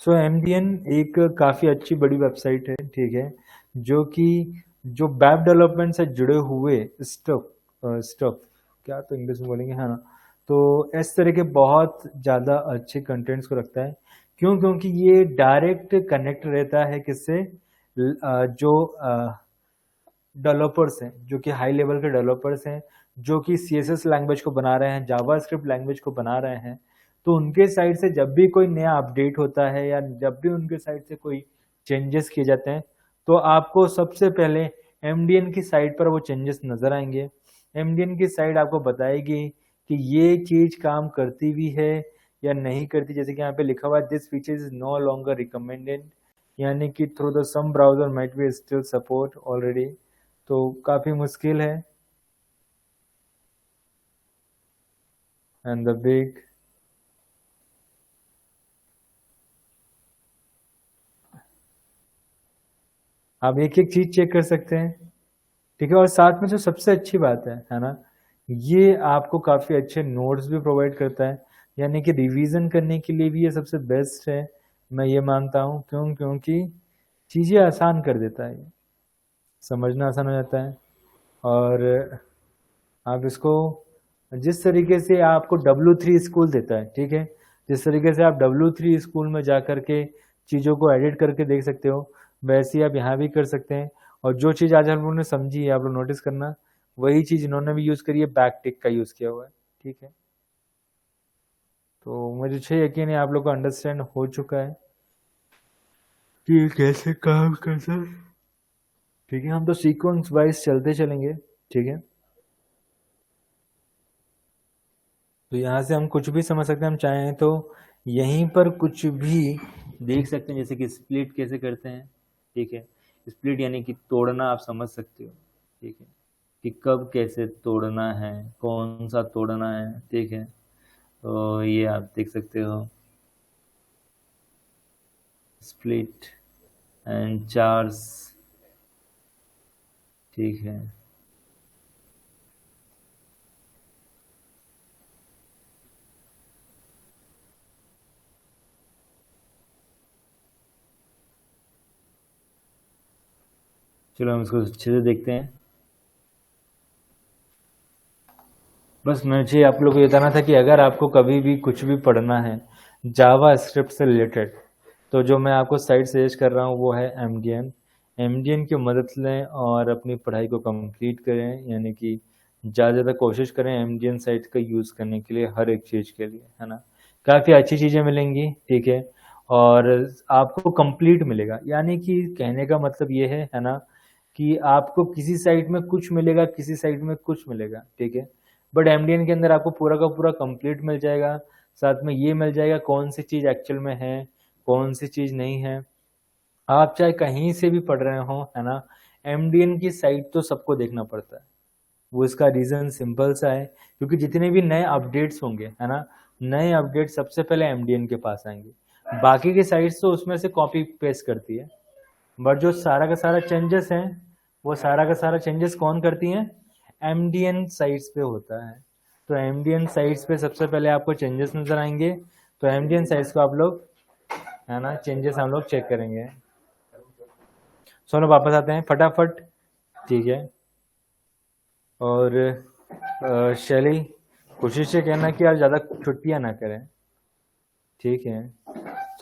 सो एमडीएन एक काफ़ी अच्छी बड़ी वेबसाइट है, ठीक है, जो कि जो वेब डेवलपमेंट से जुड़े हुए स्टफ क्या तो इंग्लिश में बोलेंगे, हाँ ना। तो इस तरह के बहुत ज़्यादा अच्छे कंटेंट्स को रखता है। क्यों? क्योंकि ये डायरेक्ट कनेक्ट रहता है किससे, जो डेवलपर्स हैं, जो कि हाई लेवल के डेवलपर्स हैं, जो कि सीएसएस लैंग्वेज को बना रहे हैं, जावास्क्रिप्ट लैंग्वेज को बना रहे हैं। तो उनके साइड से जब भी कोई नया अपडेट होता है या जब भी उनके साइड से कोई चेंजेस किए जाते हैं, तो आपको सबसे पहले एमडीएन की साइट पर वो चेंजेस नजर आएंगे। एमडीएन की साइट आपको बताएगी कि ये चीज काम करती भी है या नहीं करती। जैसे कि यहाँ पे लिखा हुआ है, this feature is no longer recommended, यानी कि through the some browser might be still support already. तो काफी मुश्किल है। एंड द बिग आप एक एक चीज चेक कर सकते हैं, ठीक है। और साथ में जो सबसे अच्छी बात है ना, ये आपको काफी अच्छे नोट्स भी प्रोवाइड करता है, यानी कि रिवीजन करने के लिए भी ये सबसे बेस्ट है, मैं ये मानता हूँ। क्योंकि चीजें आसान कर देता है, समझना आसान हो जाता है। और आप इसको जिस तरीके से आपको W3 स्कूल देता है, ठीक है, जिस तरीके से आप W3 स्कूल में जा करके चीज़ों को एडिट करके देख सकते हो, वैसे ही आप यहाँ भी कर सकते हैं। और जो चीज़ आज हम लोगों ने समझी है, आप लोग नोटिस करना, वही चीज़ इन्होंने भी यूज़ करी है, बैक टिक का यूज़ किया हुआ है, ठीक है। तो मुझे अच्छे यकीन है आप लोग को अंडरस्टैंड हो चुका है कि ये कैसे काम करता है, ठीक है। हम तो सीक्वेंस वाइज चलते चलेंगे, ठीक है। तो यहाँ से हम कुछ भी समझ सकते हैं, हम चाहें तो यहीं पर कुछ भी देख सकते हैं, जैसे कि स्प्लिट कैसे करते हैं, ठीक है। स्प्लिट यानी कि तोड़ना, आप समझ सकते हो, ठीक है, कि कब कैसे तोड़ना है, कौन सा तोड़ना है, ठीक है। तो ये आप देख सकते हो, स्प्लिट एंड चार्स, ठीक है। चलो हम इसको अच्छे से देखते हैं। बस मुझे आप लोग को ये बताना था कि अगर आपको कभी भी कुछ भी पढ़ना है जावा स्क्रिप्ट से रिलेटेड, तो जो मैं आपको साइट सजेस्ट कर रहा हूँ वो है एमडीएन। एमडीएन की मदद लें और अपनी पढ़ाई को कंप्लीट करें, यानी कि ज़्यादा ज़्यादा कोशिश करें एमडीएन साइट का यूज़ करने के लिए, हर एक चीज़ के लिए, है ना। काफ़ी अच्छी चीज़ें मिलेंगी, ठीक है। और आपको कंप्लीट मिलेगा, यानी कि कहने का मतलब ये है ना, कि आपको किसी साइट में कुछ मिलेगा, किसी साइट में कुछ मिलेगा, ठीक है। बट एमडीएन के अंदर आपको पूरा का पूरा कंप्लीट मिल जाएगा। साथ में ये मिल जाएगा कौन सी चीज़ एक्चुअल में है, कौन सी चीज़ नहीं है। आप चाहे कहीं से भी पढ़ रहे हो, है ना, एमडीएन की साइट तो सबको देखना पड़ता है। वो इसका रीज़न सिंपल सा है, क्योंकि जितने भी नए अपडेट्स होंगे, है ना, नए अपडेट सबसे पहले एमडीएन के पास आएंगे। बाकी की साइट्स तो उसमें से कॉपी पेस्ट करती है, बट जो सारा का सारा चेंजेस हैं, वो सारा का सारा चेंजेस कौन करती हैं, एमडीएन साइट्स पे होता है। तो एमडीएन साइट्स पे सबसे पहले आपको चेंजेस नजर आएंगे, तो एमडीएन साइट्स को आप लोग, है ना, चेंजेस हम लोग चेक करेंगे। चलो वापस आते हैं फटाफट, ठीक है। और शैली, कोशिश ये कहना कि आप ज़्यादा छुट्टियां ना करें, ठीक है।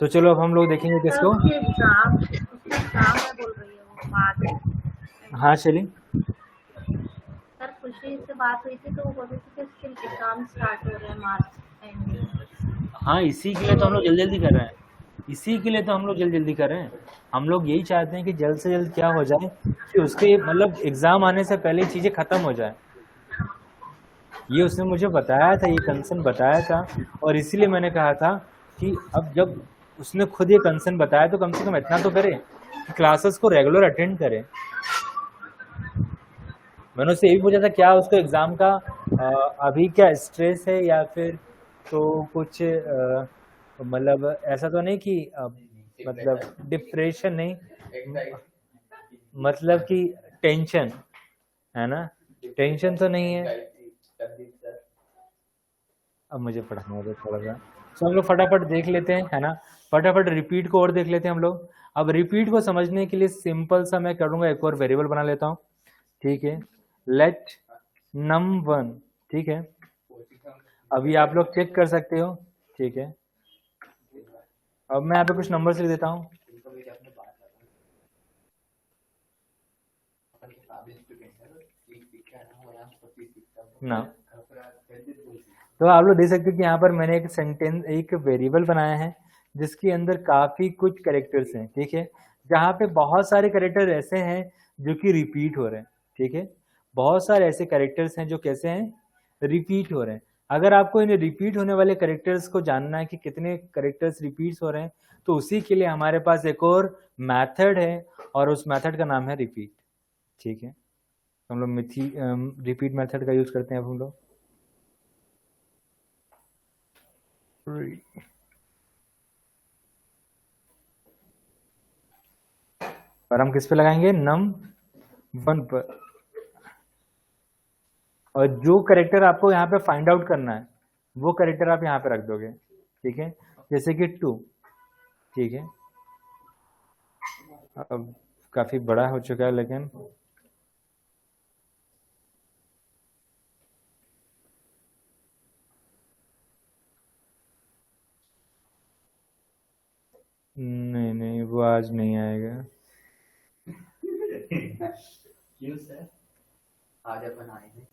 तो चलो अब हम लोग देखेंगे सर किसको। उसके एग्जाम में बोल रही है वो मार्च। हाँ शैली, सर खुशी से बात हुई थी तो वो बोल रही थी कि उसके एग्जाम स्टार्ट हो रहे हैं मार्च एंड में। हाँ इसी के लिए तो हम लोग जल्दी जल्दी कर रहे हैं, इसी के लिए तो हम लोग जल्दी जल्दी कर रहे हैं। हम लोग यही चाहते हैं कि जल्द से जल्द क्या हो जाए कि उसके मतलब एग्जाम आने से पहले चीज़ें खत्म हो जाए। ये उसने मुझे बताया था, ये कंसर्न बताया था, और इसीलिए मैंने कहा था कि अब जब उसने खुद ये कंसर्न बताया तो कम से कम इतना तो करे कि क्लासेस को रेगुलर अटेंड करे। मैंने उससे यही पूछा था क्या उसको एग्जाम का अभी क्या स्ट्रेस है, या फिर तो कुछ मतलब ऐसा तो नहीं कि मतलब डिप्रेशन नहीं, मतलब कि टेंशन है ना, टेंशन तो नहीं है। अब मुझे पढ़ाना है थोड़ा सा, तो हम लोग फटाफट देख लेते हैं, है ना। फटाफट रिपीट को और देख लेते हैं हम लोग। अब रिपीट को समझने के लिए सिंपल सा मैं करूंगा, एक और वेरिएबल बना लेता हूँ, ठीक है। लेट num1, ठीक है। अभी आप लोग चेक कर सकते हो, ठीक है। अब मैं यहाँ पे कुछ नंबर लिख देता हूँ ना। तो आप लोग देख सकते हो कि यहाँ पर मैंने एक सेंटेंस, एक वेरिएबल बनाया है जिसके अंदर काफी कुछ कैरेक्टर्स हैं, ठीक है। जहाँ पे बहुत सारे कैरेक्टर ऐसे हैं जो कि रिपीट हो रहे हैं, ठीक है। बहुत सारे ऐसे कैरेक्टर्स हैं जो कैसे हैं, रिपीट हो रहे हैं। अगर आपको इन रिपीट होने वाले कैरेक्टर्स को जानना है कि कितने कैरेक्टर्स रिपीट हो रहे हैं, तो उसी के लिए हमारे पास एक और मेथड है, और उस मेथड का नाम है रिपीट, ठीक है। हम लोग रिपीट मेथड का यूज करते हैं अब हम लोग। और हम किस पे लगाएंगे, num1 पर। और जो करेक्टर आपको यहाँ पे फाइंड आउट करना है वो करेक्टर आप यहाँ पे रख दोगे, ठीक है। जैसे कि 2, ठीक है। अब काफी बड़ा हो चुका है लेकिन नहीं नहीं, वो आज नहीं आएगा। क्यों सर? आज अपन आए हैं।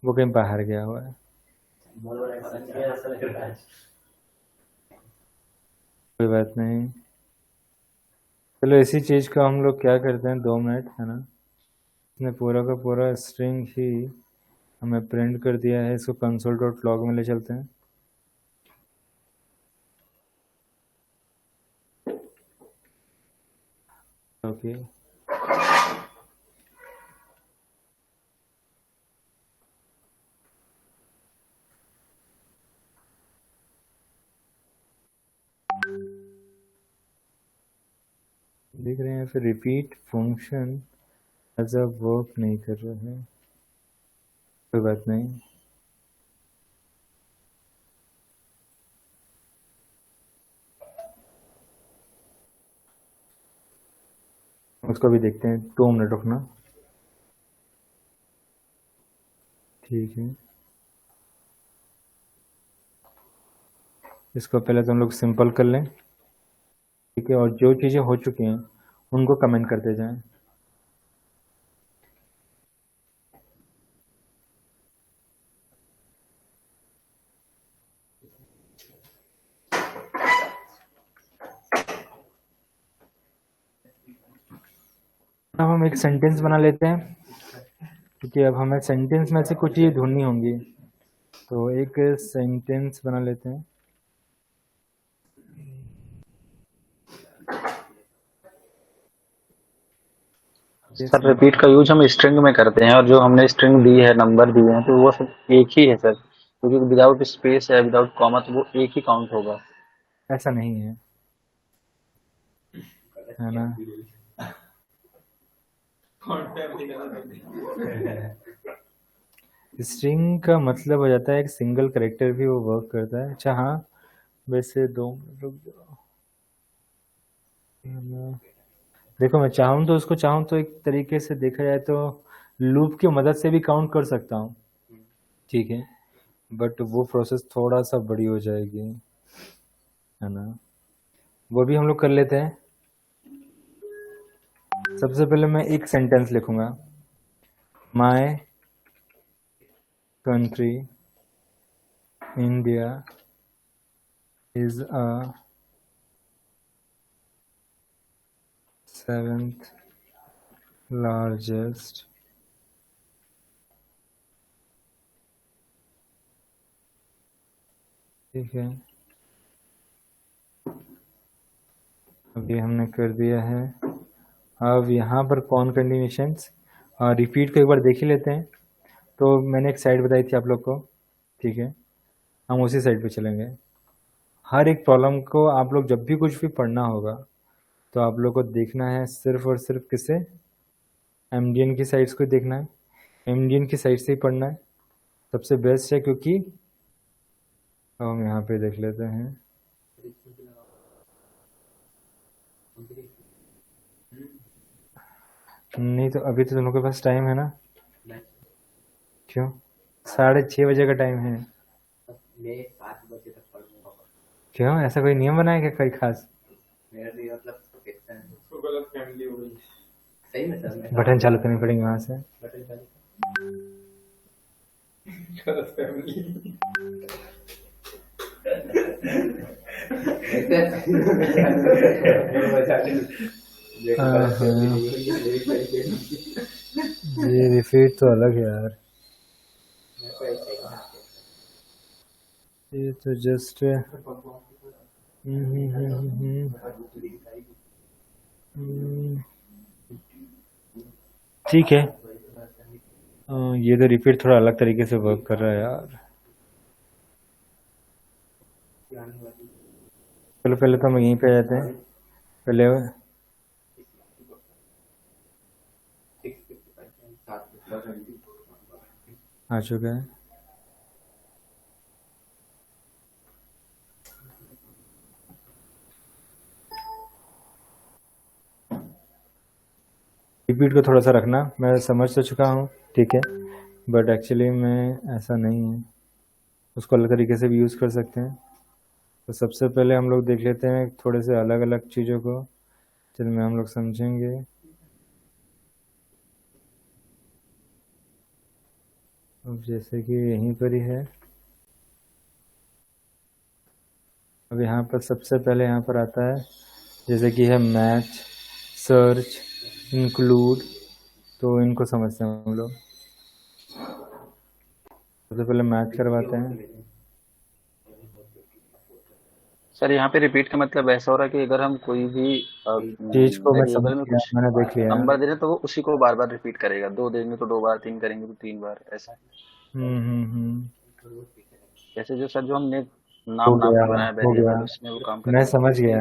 वो कहीं बाहर गया हुआ है। कोई बात नहीं, चलो इसी चीज को हम लोग क्या करते हैं, 2 मिनट, है ना। इसने पूरा का पूरा स्ट्रिंग ही हमें प्रिंट कर दिया है, इसको console.log में ले चलते हैं। ओके, देख रहे हैं फिर repeat function as a work नहीं कर रहा है। कोई बात नहीं, उसको भी देखते हैं। 2 मिनट रुकना, ठीक है। इसको पहले तो हम लोग सिंपल कर लें, ठीक है। और जो चीज़ें हो चुकी हैं उनको कमेंट करते जाएं। अब हम एक सेंटेंस बना लेते हैं, क्योंकि अब हमें सेंटेंस में से कुछ चीज़ें ढूंढनी होंगी, तो एक सेंटेंस बना लेते हैं। सर रिपीट का यूज हम स्ट्रिंग में करते हैं, और जो हमने स्ट्रिंग दी है, नंबर दिए हैं, तो वो सब एक ही है सर, क्योंकि विदाउट स्पेस या विदाउट कॉमा तो वो एक ही काउंट होगा। ऐसा नहीं है ना। स्ट्रिंग का मतलब हो जाता है एक सिंगल कैरेक्टर भी वो वर्क करता है। अच्छा हाँ, वैसे 2 मिनट रुक जाओ। देखो मैं चाहूँ तो उसको चाहूँ तो एक तरीके से देखा जाए तो लूप की मदद से भी काउंट कर सकता हूँ, ठीक है। बट वो प्रोसेस थोड़ा सा बड़ी हो जाएगी, है ना। वो भी हम लोग कर लेते हैं। सबसे पहले मैं एक सेंटेंस लिखूंगा, माई country India is a 7th largest ठीक है। अभी हमने कर दिया है। अब यहाँ पर कौन कंडीशंस, रिपीट को एक बार देख ही लेते हैं। तो मैंने एक साइड बताई थी आप लोग को, ठीक है। हम उसी साइड पे चलेंगे। हर एक प्रॉब्लम को आप लोग जब भी कुछ भी पढ़ना होगा तो आप लोग को देखना है सिर्फ और सिर्फ किसे, एमडीएन की साइट्स को देखना है, एमडीएन की साइट से ही पढ़ना है, सबसे बेस्ट है। क्योंकि अब हम यहाँ पे देख लेते हैं, नहीं तो अभी तो दोनों के पास टाइम है ना, क्यों 6:30 बजे का टाइम है, मैं 7 बजे तक पढ़ूंगा। क्यों ऐसा कोई नियम बनाया क्या कोई खास? मेरा भी मतलब फिक्स है। गलत फैमिली हो गई। सही में सर, मैं बटन चालू करनी पड़ेंगे वहां से। बटन चालू। गलत फैमिली। ये रिफीट तो अलग है यार, ये तो जस्ट ठीक है। ये तो रिपीट थोड़ा अलग तरीके से वर्क कर रहा है यार। चलो पहले तो हम यहीं पे आ जाते हैं, पहले आ चुका है। रिपीट को थोड़ा सा रखना, मैं समझ तो चुका हूँ ठीक है, बट एक्चुअली में ऐसा नहीं है, उसको अलग तरीके से भी यूज़ कर सकते हैं। तो सबसे पहले हम लोग देख लेते हैं थोड़े से अलग अलग चीज़ों को जिनमें हम लोग समझेंगे। अब जैसे कि यहीं पर ही है, अब यहाँ पर सबसे पहले यहाँ पर आता है जैसे कि है मैच, सर्च, इंक्लूड। तो इनको समझते हैं हम लोग। सबसे पहले मैच करवाते हैं। सर यहाँ पे रिपीट का मतलब ऐसा हो रहा है कि अगर हम कोई भी चीज को मैं समझ वेरिएबल में गया, कुछ मैंने देख लिया। नंबर दे रहे हैं तो वो उसी को बार बार रिपीट करेगा। 2 देंगे तो 2 बार, 3 करेंगे तो 3 बार, ऐसा। जैसे जो सर जो हमने हो नाम गया, पे बनाया हो गया, वेरिएबल, उसमें वो काम मैं करेगा। समझ गया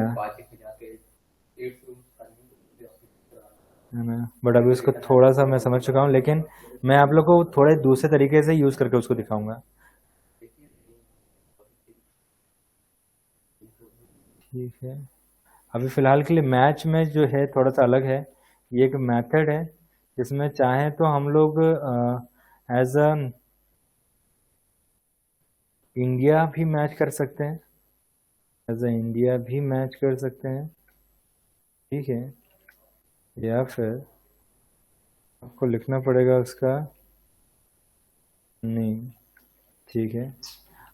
है ना, बट अभी उसको थोड़ा सा मैं समझ चुका हूँ, लेकिन मैं आप लोग को थोड़े दूसरे तरीके से यूज करके उसको दिखाऊंगा। ठीक है, अभी फिलहाल के लिए मैच में जो है थोड़ा सा अलग है। ये एक मेथड है जिसमें चाहे तो हम लोग एज अ इंडिया भी मैच कर सकते हैं, एज अ इंडिया भी मैच कर सकते हैं, ठीक है। या फिर आपको लिखना पड़ेगा उसका नहीं, ठीक है।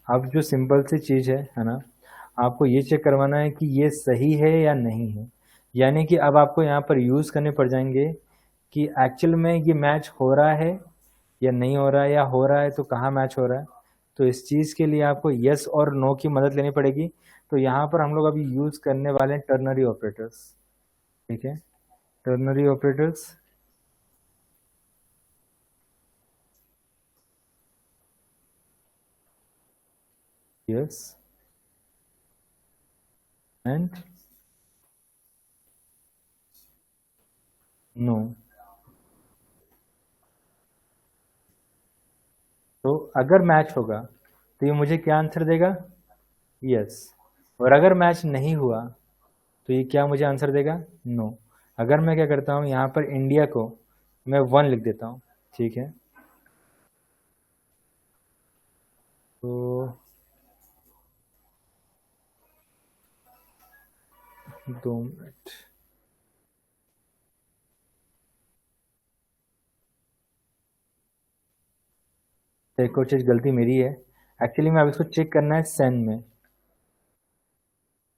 अब जो सिंपल सी चीज़ है ना, आपको ये चेक करवाना है कि ये सही है या नहीं है। यानी कि अब आपको यहाँ पर यूज़ करने पड़ जाएंगे कि एक्चुअल में ये मैच हो रहा है या नहीं हो रहा है, या हो रहा है तो कहाँ मैच हो रहा है। तो इस चीज़ के लिए आपको यस और नो की मदद लेनी पड़ेगी। तो यहाँ पर हम लोग अभी यूज़ करने वाले हैं टर्नरी ऑपरेटर्स, ठीक है। Ternary operators yes and no. तो अगर मैच होगा तो ये मुझे क्या आंसर देगा, यस। और अगर मैच नहीं हुआ तो ये क्या मुझे आंसर देगा, नो। अगर मैं क्या करता हूँ, यहाँ पर इंडिया को मैं 1 लिख देता हूँ, ठीक है। तो 2 मिनट, एक और चीज़ गलती मेरी है, एक्चुअली मैं अब इसको चेक करना है सेन में,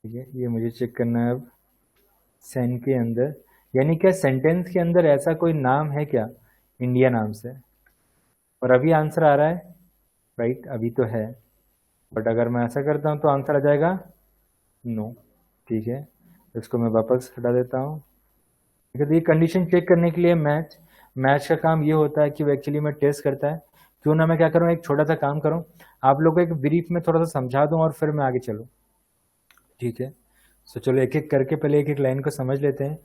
ठीक है। ये मुझे चेक करना है अब सेन के अंदर, यानी क्या सेंटेंस के अंदर ऐसा कोई नाम है क्या इंडिया नाम से। और अभी आंसर आ रहा है, राइट, अभी तो है। बट अगर मैं ऐसा करता हूँ तो आंसर आ जाएगा नो, ठीक है। इसको मैं वापस हटा देता हूँ, ठीक है। तो ये कंडीशन चेक करने के लिए मैच का काम ये होता है कि वो एक्चुअली में टेस्ट करता है। क्यों ना मैं क्या करूँ, एक छोटा सा काम करूँ, आप लोग को एक ब्रीफ में थोड़ा सा समझा दूँ और फिर मैं आगे चलूँ, ठीक है। सो चलो एक एक करके पहले एक एक लाइन को समझ लेते हैं।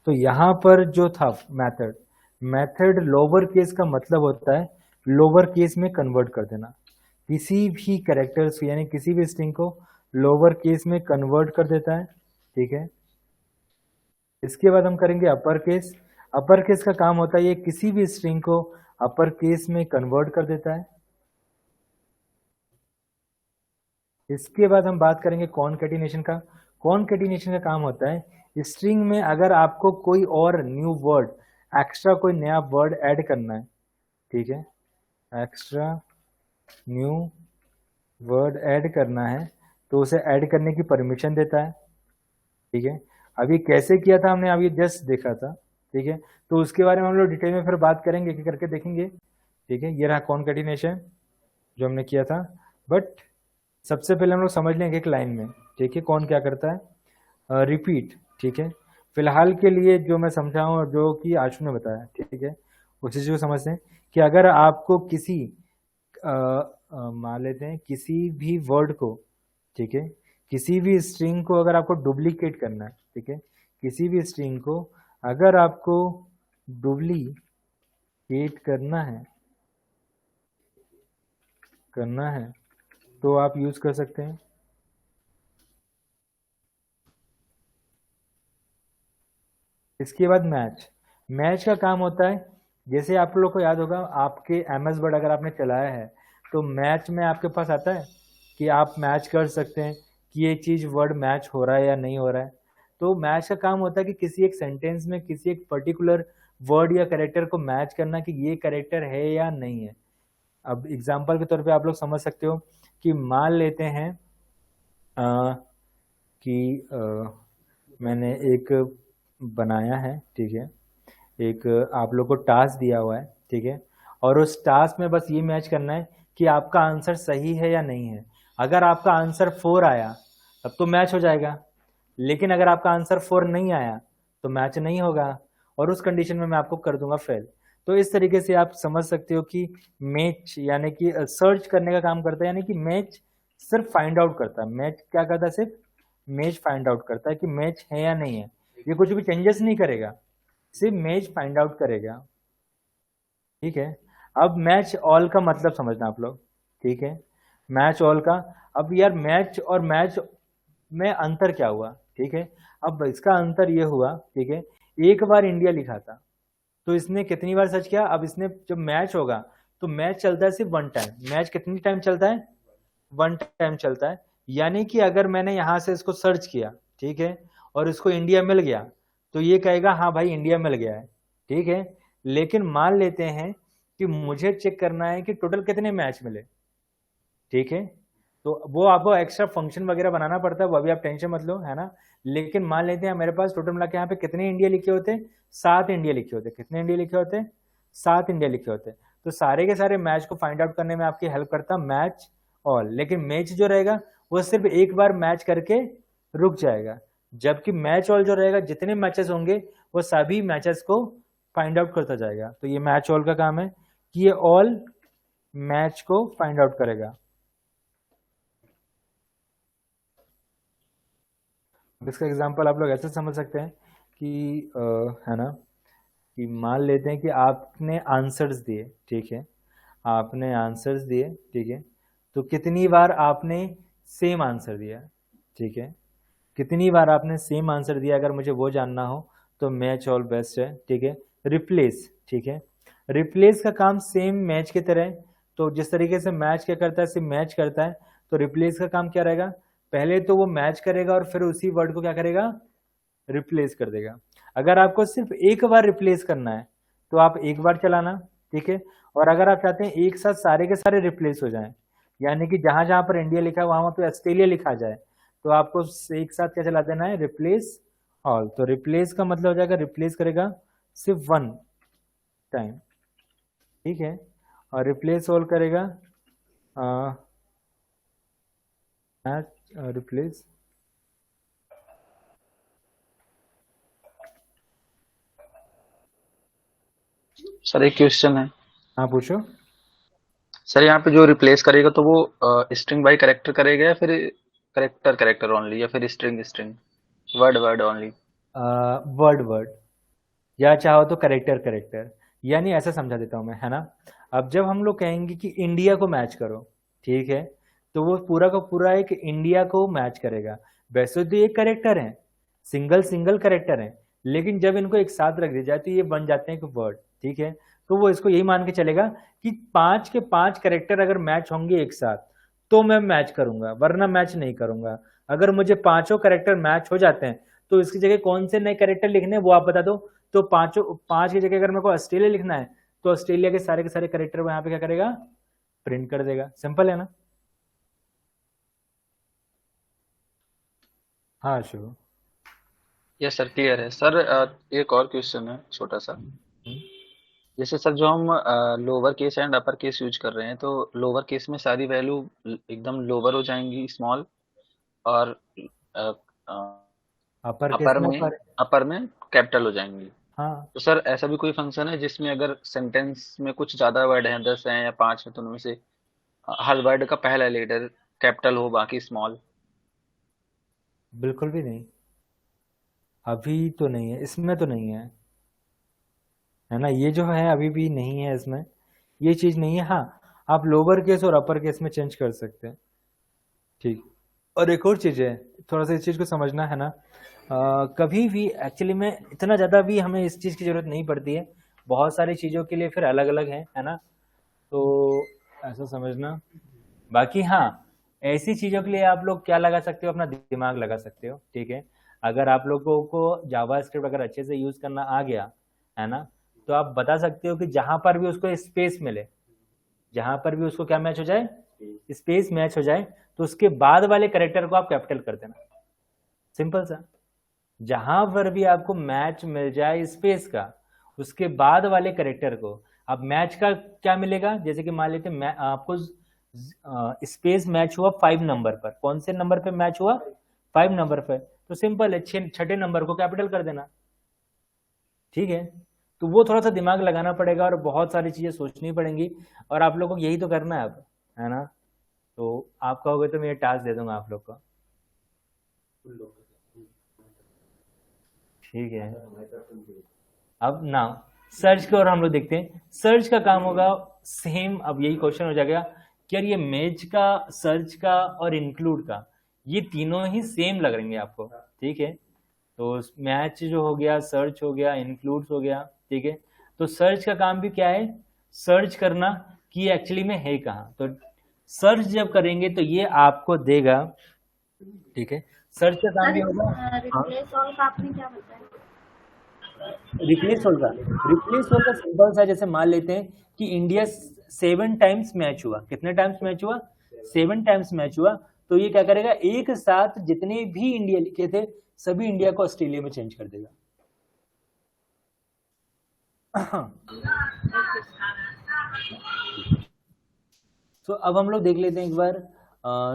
तो यहाँ पर जो था मेथड, मेथड लोअर केस का मतलब होता है लोअर केस में कन्वर्ट कर देना, किसी भी कैरेक्टर्स यानी किसी भी स्ट्रिंग को लोअर केस में कन्वर्ट कर देता है, ठीक है। इसके बाद हम करेंगे अपर केस। अपर केस का काम होता है ये किसी भी स्ट्रिंग को अपर केस में कन्वर्ट कर देता है। इसके बाद हम बात करेंगे कॉनकैटिनेशन का। कॉनकैटिनेशन का काम होता है स्ट्रिंग में अगर आपको कोई और न्यू वर्ड, एक्स्ट्रा कोई नया वर्ड ऐड करना है, ठीक है, एक्स्ट्रा न्यू वर्ड ऐड करना है तो उसे ऐड करने की परमिशन देता है, ठीक है। अभी कैसे किया था हमने अभी जस्ट देखा था, ठीक है, तो उसके बारे में हम लोग डिटेल में फिर बात करेंगे, एक करके देखेंगे, ठीक है। ये रहा कॉनकैटिनेशन जो हमने किया था, बट सबसे पहले हम लोग समझ लेंगे एक लाइन में, ठीक है, कौन क्या करता है। रिपीट, ठीक है, फिलहाल के लिए जो मैं समझाऊँ जो कि आशु ने बताया, ठीक है, उसी से जो समझते हैं कि अगर आपको किसी मान लेते हैं किसी भी वर्ड को, ठीक है, किसी भी स्ट्रिंग को अगर आपको डुप्लीकेट करना है, ठीक है, किसी भी स्ट्रिंग को अगर आपको डुप्लीकेट करना है तो आप यूज कर सकते हैं। इसके बाद मैच। मैच का काम होता है जैसे आप लोग को याद होगा आपके एमएस वर्ड अगर आपने चलाया है तो मैच में आपके पास आता है कि आप मैच कर सकते हैं कि ये चीज़ वर्ड मैच हो रहा है या नहीं हो रहा है। तो मैच का काम होता है कि किसी एक सेंटेंस में किसी एक पर्टिकुलर वर्ड या कैरेक्टर को मैच करना कि ये कैरेक्टर है या नहीं है। अब एग्जाम्पल के तौर पे आप लोग समझ सकते हो कि मान लेते हैं कि मैंने एक बनाया है, ठीक है, एक आप लोग को टास्क दिया हुआ है, ठीक है, और उस टास्क में बस ये मैच करना है कि आपका आंसर सही है या नहीं है। अगर आपका आंसर 4 आया तब तो मैच हो जाएगा, लेकिन अगर आपका आंसर 4 नहीं आया तो मैच नहीं होगा, और उस कंडीशन में मैं आपको कर दूंगा फेल। तो इस तरीके से आप समझ सकते हो कि मैच यानी कि सर्च करने का काम करता है, यानी कि मैच सिर्फ फाइंड आउट करता है। मैच क्या करता है? सिर्फ मैच फाइंड आउट करता है कि मैच है या नहीं है। ये कुछ भी चेंजेस नहीं करेगा, सिर्फ मैच फाइंड आउट करेगा, ठीक है। अब मैच ऑल का मतलब समझना आप लोग, ठीक है, मैच ऑल का। अब यार मैच और मैच में अंतर क्या हुआ, ठीक है। अब इसका अंतर ये हुआ, ठीक है, एक बार इंडिया लिखा था तो इसने कितनी बार सर्च किया। अब इसने जब मैच होगा तो मैच चलता है सिर्फ वन टाइम। मैच कितनी टाइम चलता है? वन टाइम चलता है। यानी कि अगर मैंने यहां से इसको सर्च किया, ठीक है, और इसको इंडिया मिल गया तो ये कहेगा हाँ भाई इंडिया मिल गया है, ठीक है। लेकिन मान लेते हैं कि मुझे चेक करना है कि टोटल कितने मैच मिले, ठीक है, तो वो आपको एक्स्ट्रा फंक्शन वगैरह बनाना पड़ता है, वो अभी आप टेंशन मत लो, है ना। लेकिन मान लेते हैं मेरे पास टोटल मिला के यहाँ पे कितने इंडिया लिखे होते? 7 इंडिया लिखे होते। कितने इंडिया लिखे होते? 7 इंडिया लिखे होते। तो सारे के सारे मैच को फाइंड आउट करने में आपकी हेल्प करता मैच ऑल। लेकिन मैच जो रहेगा वो सिर्फ एक बार मैच करके रुक जाएगा, जबकि मैच ऑल जो रहेगा जितने मैचेस होंगे वो सभी मैचेस को फाइंड आउट करता जाएगा। तो ये मैच ऑल का काम है कि ये ऑल मैच को फाइंड आउट करेगा। इसका एग्जांपल आप लोग ऐसे समझ सकते हैं कि है ना, कि मान लेते हैं कि आपने आंसर्स दिए, ठीक है, आपने आंसर्स दिए, ठीक है, तो कितनी बार आपने सेम आंसर दिया, ठीक है, कितनी बार आपने सेम आंसर दिया अगर मुझे वो जानना हो तो मैच ऑल बेस्ट है, ठीक है। रिप्लेस, ठीक है, रिप्लेस का काम सेम मैच की तरह है। तो जिस तरीके से मैच क्या करता है, सिर्फ मैच करता है, तो रिप्लेस का काम क्या रहेगा? पहले तो वो मैच करेगा और फिर उसी वर्ड को क्या करेगा? रिप्लेस कर देगा। अगर आपको सिर्फ एक बार रिप्लेस करना है तो आप एक बार चलाना, ठीक है, और अगर आप चाहते हैं एक साथ सारे के सारे रिप्लेस हो जाएं, यानी कि जहां जहां पर इंडिया लिखा है वहां पर ऑस्ट्रेलिया लिखा जाए, तो आपको एक साथ क्या चला देना है? Replace all. तो रिप्लेस का मतलब हो जाएगा रिप्लेस करेगा सिर्फ वन टाइम, ठीक है, और रिप्लेस ऑल करेगा रिप्लेस। सर एक क्वेश्चन है। हाँ पूछो। सर यहाँ पे जो रिप्लेस करेगा तो वो स्ट्रिंग बाय कैरेक्टर करेगा या फिर कैरेक्टर कैरेक्टर ओनली या फिर string string? Word word only. Word word, या चाहो तो करेक्टर करेक्टर, यानी ऐसा समझा देता हूँ मैं, है ना। अब जब हम लोग कहेंगे कि इंडिया को मैच करो, ठीक है, तो वो पूरा का पूरा एक इंडिया को मैच करेगा। वैसे तो ये करेक्टर है, सिंगल सिंगल करेक्टर है, लेकिन जब इनको एक साथ रख दिया जाए तो ये बन जाते हैं एक वर्ड, ठीक है। तो वो इसको यही मान के चलेगा कि 5 के 5 करेक्टर अगर मैच होंगे एक साथ तो मैं मैच करूंगा, वरना मैच नहीं करूंगा। अगर मुझे पांचों करेक्टर मैच हो जाते हैं तो इसकी जगह कौन से नए करेक्टर लिखने हैं वो आप बता दो। तो पांचों, 5 की जगह अगर मेरे को ऑस्ट्रेलिया लिखना है तो ऑस्ट्रेलिया के सारे करेक्टर वो यहाँ पे क्या करेगा, प्रिंट कर देगा। सिंपल है ना। हाँ शुभ। यस सर, क्लियर है सर। एक और क्वेश्चन है छोटा सा। जैसे सर जो हम lower case and upper case use कर रहे हैं, तो लोअर केस में सारी वैल्यू एकदम लोअर हो जाएंगी, स्मॉल, और अपर केस अपर में में ऊपर। अपर में कैपिटल हो जाएंगी। हाँ तो सर ऐसा भी कोई फंक्शन है जिसमें अगर सेंटेंस में कुछ ज्यादा वर्ड हैं, 10 हैं या 5 हैं, तो उनमें से हर वर्ड का पहला लेटर कैपिटल हो, बाकी स्मॉल? बिल्कुल भी नहीं, अभी तो नहीं है, इसमें तो नहीं है ना। ये जो है अभी भी नहीं है इसमें, ये चीज नहीं है। हाँ, आप लोअर केस और अपर केस में चेंज कर सकते हैं, ठीक। और एक और चीज है, थोड़ा सा इस चीज को समझना है ना। कभी भी एक्चुअली में इतना ज्यादा भी हमें इस चीज की जरूरत नहीं पड़ती है, बहुत सारी चीजों के लिए फिर अलग अलग है ना। तो ऐसा समझना। बाकी हाँ, ऐसी चीजों के लिए आप लोग क्या लगा सकते हो, अपना दिमाग लगा सकते हो, ठीक है। अगर आप लोगों को जावा स्क्रिप्ट अगर अच्छे से यूज करना आ गया, है ना, तो आप बता सकते हो कि जहां पर भी उसको स्पेस मिले, जहां पर भी उसको क्या मैच हो जाए, स्पेस मैच हो जाए, तो उसके बाद वाले करेक्टर को आप कैपिटल कर देना। सिंपल सा। जहां पर भी आपको मैच मिल जाए स्पेस का, उसके बाद वाले करेक्टर को अब मैच का क्या मिलेगा, जैसे कि मान लेते हैं आपको स्पेस मैच हुआ 5 नंबर पर, कौन से नंबर पे मैच हुआ, 5 नंबर पर, तो सिंपल है, छठे नंबर को कैपिटल कर देना, ठीक है। तो वो थोड़ा सा दिमाग लगाना पड़ेगा और बहुत सारी चीजें सोचनी पड़ेंगी, और आप लोगों को यही तो करना है अब, है ना। तो आप कहोगे तो मैं ये टास्क दे दूंगा आप लोग को, ठीक है। अब ना सर्च की ओर हम लोग देखते हैं। सर्च का काम होगा सेम, अब यही क्वेश्चन हो जाएगा कि यार ये मेज का, सर्च का और इंक्लूड का, ये तीनों ही सेम लग रहे आपको, ठीक है। तो मैच जो हो गया, सर्च हो गया, इंक्लूड्स हो गया, ठीक है। तो सर्च का काम भी क्या है, सर्च करना कि एक्चुअली में है कहाँ। तो सर्च जब करेंगे तो ये आपको देगा, ठीक है। सर्च का काम भी होगा। हाँ, रिप्लेस ऑल का आपने क्या बताया? रिप्लेस होगा, रिप्लेस होगा सिंपल सा, जैसे मान लेते हैं कि इंडिया 7 टाइम्स मैच हुआ, कितने टाइम्स मैच हुआ, 7 टाइम्स मैच हुआ, तो ये क्या करेगा, एक साथ जितने भी इंडिया लिखे थे सभी इंडिया को ऑस्ट्रेलिया में चेंज कर देगा। तो अब हम लोग देख लेते हैं एक बार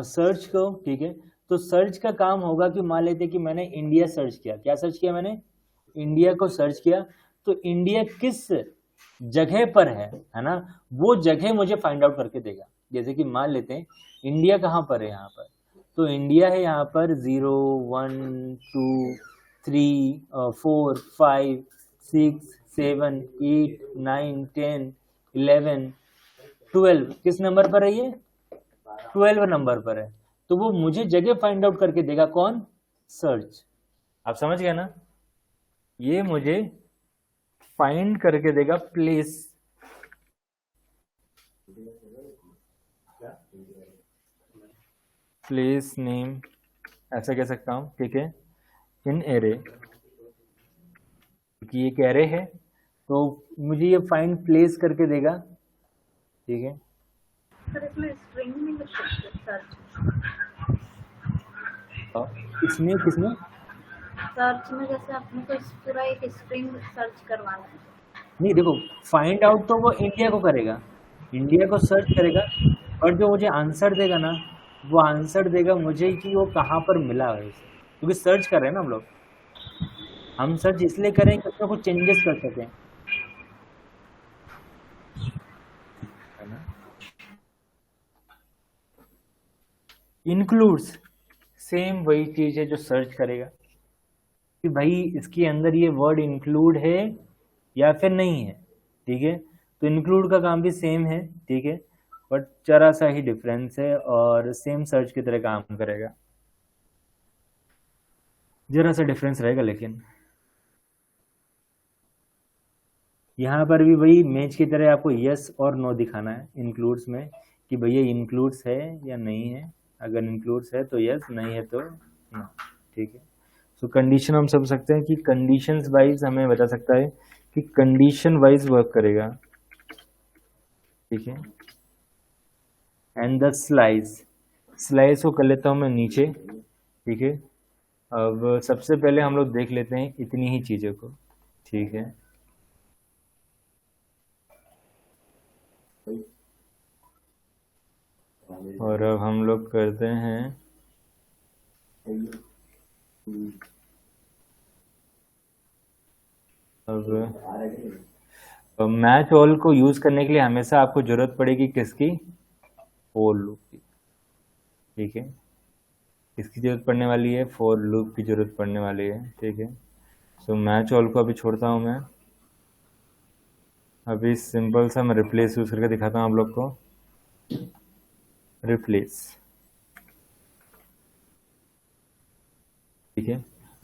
सर्च को, ठीक है। तो सर्च का काम होगा कि मान लेते हैं कि मैंने इंडिया सर्च किया, क्या सर्च किया मैंने, इंडिया को सर्च किया, तो इंडिया किस जगह पर है ना, वो जगह मुझे फाइंड आउट करके देगा। जैसे कि मान लेते हैं इंडिया कहाँ पर है, यहाँ पर, तो इंडिया है यहाँ पर 0 1 2 3 4 5 6 7 8 9 10 11 12, किस नंबर पर है ये, 12 नंबर पर है। तो वो मुझे जगह फाइंड आउट करके देगा, कौन, सर्च। आप समझ गए ना, ये मुझे फाइंड करके देगा प्लेस, प्लेस नेम ऐसा कह सकता हूं, ठीक है, इन एरे, क्योंकि एक एरे है तो मुझे ये फाइंड प्लेस करके देगा, ठीक है। सर इसमें स्ट्रिंग नहीं लिख सकते सर्च? इसमें किसमें, सर्च में जैसे अपने को पूरा एक स्ट्रिंग सर्च करवाना है। नहीं देखो, फाइंड आउट तो वो इंडिया को करेगा, इंडिया को सर्च करेगा, और जो मुझे आंसर देगा ना, वो आंसर देगा मुझे कि वो कहाँ पर मिला है उसे, क्योंकि सर्च कर रहे हैं ना हम लोग, हम सर्च इसलिए करें कि उसमें कुछ चेंजेस कर सकें, है ना। इंक्लूड्स सेम वही चीज है जो सर्च करेगा, कि भाई इसके अंदर ये वर्ड इंक्लूड है या फिर नहीं है, ठीक है। तो इंक्लूड का काम भी सेम है, ठीक है, बट जरा सा ही डिफरेंस है और सेम सर्च की तरह काम करेगा, जरा सा डिफरेंस रहेगा। लेकिन यहाँ पर भी वही मैच की तरह आपको यस और नो दिखाना है इंक्लूड्स में, कि भैया इंक्लूड्स है या नहीं है। अगर इंक्लूड्स है तो यस, नहीं है तो नो, ठीक है। सो कंडीशन हम समझ सकते हैं कि कंडीशंस वाइज हमें बता सकता है कि कंडीशन वाइज वर्क करेगा, ठीक है। एंड द स्लाइस को कर लेता हूँ मैं नीचे, ठीक है। अब सबसे पहले हम लोग देख लेते हैं इतनी ही चीज़ों को, ठीक है। और अब हम लोग करते हैं अब मैच ऑल को यूज करने के लिए हमेशा आपको जरूरत पड़ेगी किसकी, फॉर लूप की, ठीक है। किसकी जरूरत पड़ने वाली है, फॉर लूप की जरूरत पड़ने वाली है, ठीक है। सो मैच ऑल को अभी छोड़ता हूं मैं, अभी सिंपल सा मैं रिप्लेस यूज करके दिखाता हूं आप लोग को। रिप्लेस, ठीक है।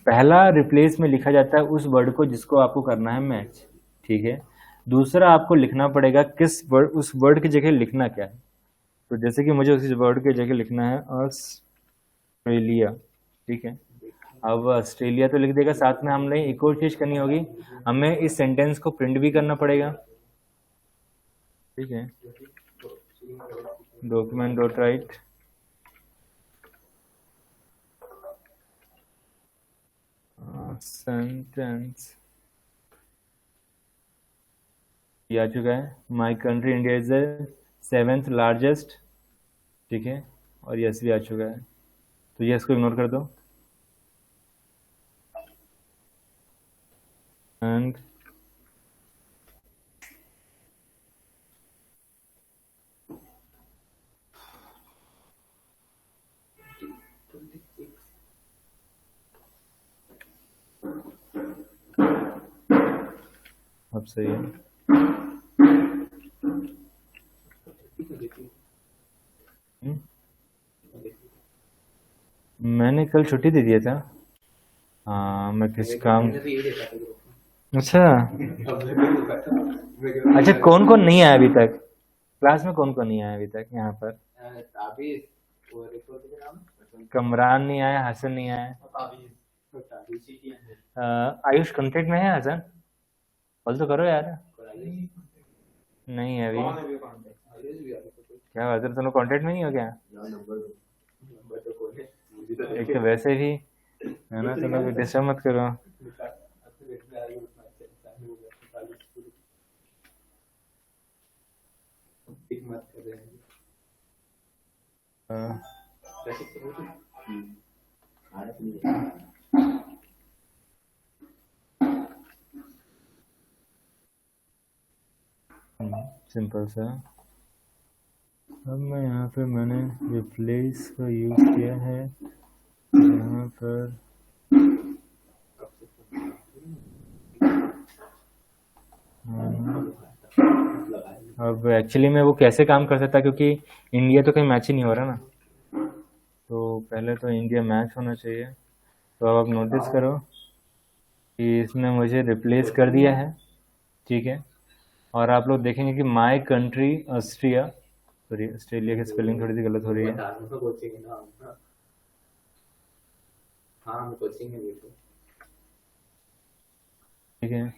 पहला रिप्लेस में लिखा जाता है उस वर्ड को जिसको आपको करना है मैच, ठीक है। दूसरा आपको लिखना पड़ेगा किस वर्ड, उस वर्ड की जगह लिखना क्या है। तो जैसे कि मुझे उस वर्ड की जगह लिखना है ऑस्ट्रेलिया, ठीक है। अब ऑस्ट्रेलिया तो लिख देगा, साथ में हमने एक और चीज करनी होगी, हमें इस सेंटेंस को प्रिंट भी करना पड़ेगा, ठीक है। डॉक्यूमेंट डॉट राइट सेंटेंस, ये आ चुका है। My country India is the 7th largest, ठीक है, और यस भी आ चुका है। तो यस को इग्नोर कर दो एंड अब सही है। मैंने कल छुट्टी दे दिया था, हाँ मैं किसी काम, अच्छा अच्छा, कौन कौन नहीं आया अभी तक क्लास में, कौन कौन नहीं आया अभी तक यहाँ पर? कमरान नहीं आया, हसन नहीं आया, आयुष कांटेक्ट में है हसन? कॉल तो करो यार। नहीं है अभी, क्या बात है, तुम कांटेक्ट में नहीं हो क्या? एक तो वैसे भी है ना, तुम लोग डिस्टर्ब मत करो। सिंपल सा। अब मैं यहाँ पे मैंने रिप्लेस का यूज किया है यहाँ पर, अब एक्चुअली में वो कैसे काम कर सकता है, क्योंकि इंडिया तो कहीं मैच ही नहीं हो रहा ना, तो पहले तो इंडिया मैच होना चाहिए। तो अब आप नोटिस करो कि इसने मुझे रिप्लेस कर दिया है, ठीक है। और आप लोग देखेंगे कि my country Austria, sorry Australia की स्पेलिंग थोड़ी सी गलत हो रही है, ठीक है।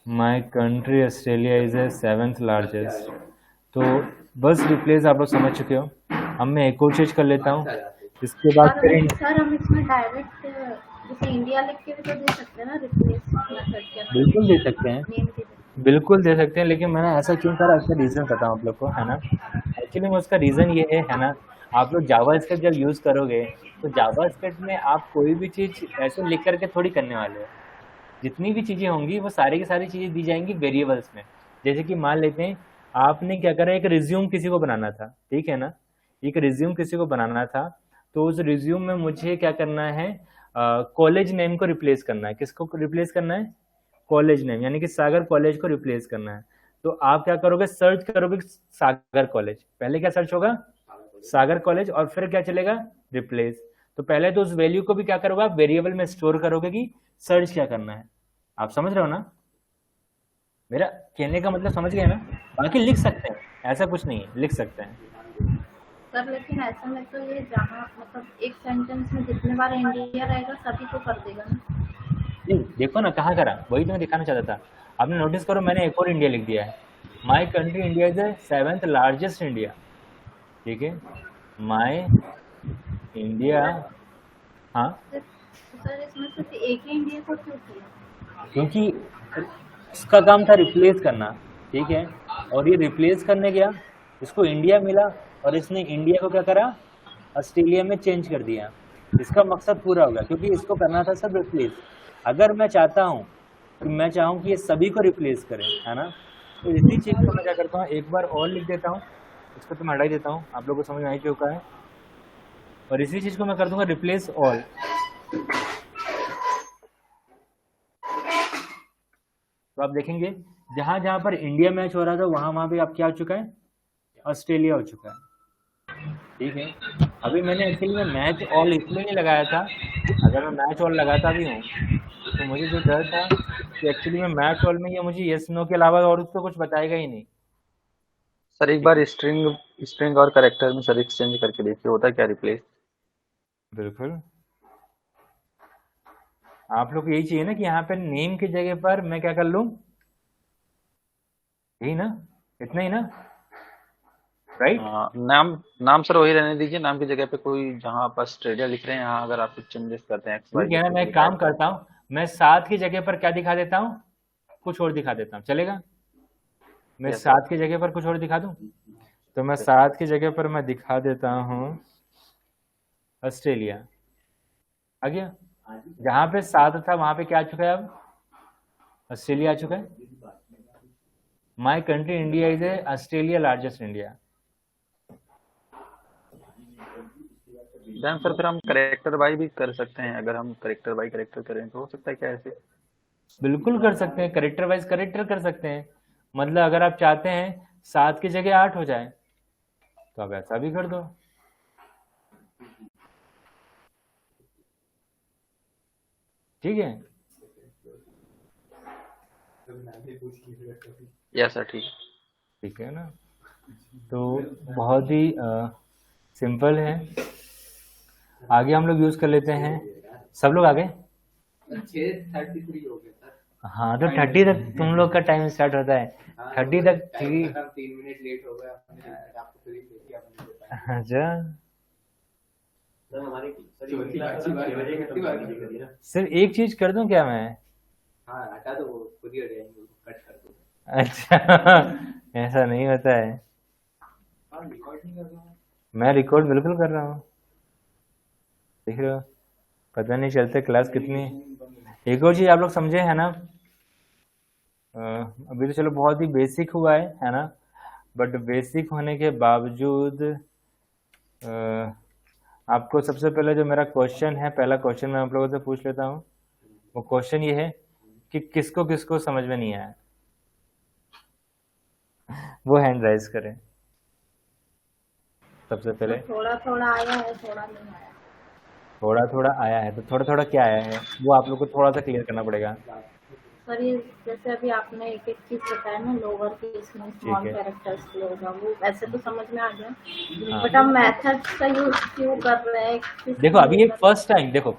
My country Australia is a 7th largest. तो बस रिप्लेस आप लोग समझ चुके हो। अब मैं एक और चीज कर लेता हूँ, इसके बाद करें। सर हम इसमें डायरेक्ट जैसे इंडिया लिख के भी तो दे सकते हैं ना, रिप्लेस मेथड के अंदर बिल्कुल दे सकते हैं, नेम के जगह। बिल्कुल दे सकते हैं, लेकिन मैंने ऐसा क्यों करा उसका रीज़न बताऊँ आप लोग को, है ना। एक्चुअली में उसका रीज़न ये है ना, आप लोग जावास्क्रिप्ट जब यूज़ करोगे तो जावास्क्रिप्ट में आप कोई भी चीज़ ऐसे लिख करके थोड़ी करने वाले हो। जितनी भी चीज़ें होंगी वो सारी की सारी चीज़ें दी जाएंगी वेरिएबल्स में। जैसे कि मान लेते हैं आपने क्या करा, एक रिज्यूम किसी को बनाना था, ठीक है ना, एक रिज्यूम किसी को बनाना था, तो उस रिज्यूम में मुझे क्या करना है, कॉलेज नेम को रिप्लेस करना है। किसको रिप्लेस करना है? कॉलेज नेम, यानी कि सागर कॉलेज को रिप्लेस करना है। तो आप क्या करोगे? सर्च करोगे सागर कॉलेज। पहले क्या सर्च होगा? सागर कॉलेज, और फिर क्या चलेगा? रिप्लेस। तो पहले तो उस वैल्यू को भी क्या करोगे? आप वेरिएबल में स्टोर करोगे कि सर्च क्या करना है। आप समझ रहे हो ना? मेरा कहने का मतलब समझ गए ना? बाकी लिख सकते हैं, ऐसा कुछ नहीं है, लिख सकते हैं। सर लेकिन ऐसा में तो ये जहाँ मतलब एक सेंटेंस में जितने बार इंडिया रहेगा सभी को कर देगा ना। नहीं, देखो ना कहाँ करा, वही तो मैं दिखाना चाहता था। आपने नोटिस करो, मैंने एक और इंडिया लिख दिया है। My country India is the 7th largest India. ठीक है, माई इंडिया। हाँ, सर इसमें सिर्फ एक ही इंडिया को क्यों किया? क्योंकि इसका काम था रिप्लेस करना। ठीक है, और ये रिप्लेस करने गया, इसको इंडिया मिला और इसने इंडिया को क्या करा? ऑस्ट्रेलिया में चेंज कर दिया। इसका मकसद पूरा होगा, क्योंकि इसको करना था सब रिप्लेस। अगर मैं चाहता हूँ कि मैं चाहूँ कि ये सभी को रिप्लेस करें, है ना, तो इसी चीज को मैं क्या करता हूँ, एक बार और लिख देता हूँ। इसको तो मैं हटा ही देता हूँ, आप लोगों को समझ में आ ही चुका है। और इसी चीज को मैं कर दूंगा रिप्लेस ऑल। तो आप देखेंगे जहां जहां पर इंडिया मैच हो रहा था वहां वहां पे आप क्या हो चुका है? ऑस्ट्रेलिया हो चुका है। ठीक है, अभी मैंने एक्चुअली में मैच ऑल इसलिए नहीं लगाया था। अगर मैं मैच ऑल लगाता भी हूँ तो मुझे जो डर था कि एक्चुअली में मैच ऑल में ये मुझे यस नो के अलावा और उसको कुछ बताएगा ही नहीं। सर एक बार स्ट्रिंग स्ट्रिंग और कैरेक्टर में सर एक्सचेंज करके देखिए होता क्या रिप्लेस। बिल्कुल, आप लोग को यही चाहिए ना कि यहाँ पे नेम की जगह पर मैं क्या कर लूं? यही ना, इतना ही ना, राइट? नाम नाम सर वही रहने दीजिए, नाम की जगह पे कोई जहाँ आप ऑस्ट्रेलिया लिख रहे हैं यहाँ अगर आप कुछ चेंजेस करते हैं एक्स वाई ठीक है ना, मैं एक काम करता हूँ, मैं 7 की जगह पर क्या दिखा देता हूँ? कुछ और दिखा देता हूँ, चलेगा? मैं Yes, 7 की जगह पर कुछ और दिखा दूं? तो मैं 7 की जगह पर मैं दिखा देता हूँ ऑस्ट्रेलिया। आ गया? जहां पे 7 था वहां पे क्या आ चुका है? अब ऑस्ट्रेलिया आ चुका है। My country India is a Australia largest India. Then sir फिर हम करेक्टर बाई भी कर सकते हैं, अगर हम करेक्टर बाई करेक्टर करें तो हो सकता है क्या ऐसे? बिल्कुल कर सकते हैं, करेक्टर वाइज करेक्टर कर सकते हैं। मतलब अगर आप चाहते हैं 7 की जगह 8 हो जाए तो आप ऐसा भी कर दो। ठीक है, यस सर ठीक है। ठीक है ना? तो बहुत ही सिंपल है। आगे हम लोग यूज कर लेते हैं, सब लोग आगे। 6:33 हो गया सर। हाँ, तो 30 तक तुम लोग का टाइम स्टार्ट होता है, 30 तक। 3 मिनट लेट हो गया, आपको फ्री देखिए आपने बताया। अच्छा, सर हमारी कितनी बार की ना? सिर्फ एक चीज कर दूं क्या मैं? हाँ हटा दो, वो खुद ही हट जाएंगे, कट कर दो। अच्छा, ऐसा नहीं होता है। हाँ रिकॉर्ड नहीं कर रहा हूँ। मैं रिकॉर्ड बिल्कुल कर रहा हूँ, देख रहे हो? पता नहीं चलता क्लास कितनी। एक और चीज आप लोग समझे है ना, अभी तो चलो बहुत ही बेसिक हुआ है ना, बट बेसिक होने के बावजूद आपको सबसे पहले जो मेरा क्वेश्चन है, पहला क्वेश्चन मैं आप लोगों से पूछ लेता हूँ। वो क्वेश्चन ये है कि किसको किसको समझ में नहीं आया वो हैंड राइज करें सबसे पहले। थोड़ा थोड़ा आया है, थोड़ा नहीं आया। थोड़ा थोड़ा आया है, तो थोड़ा थोड़ा क्या आया है वो आप लोग को थोड़ा सा क्लियर करना पड़ेगा। सर ये जैसे अभी आपने एक एक चीज बताया ना, लोअर केस में स्मॉल ठीक है। कैरेक्टर्स के होगा, वो ऐसे तो समझ में आ गया, हाँ। बट हम मेथड का यूज क्यों कर रहे हैं? देखो अभी ये फर्स्ट टाइम, देखो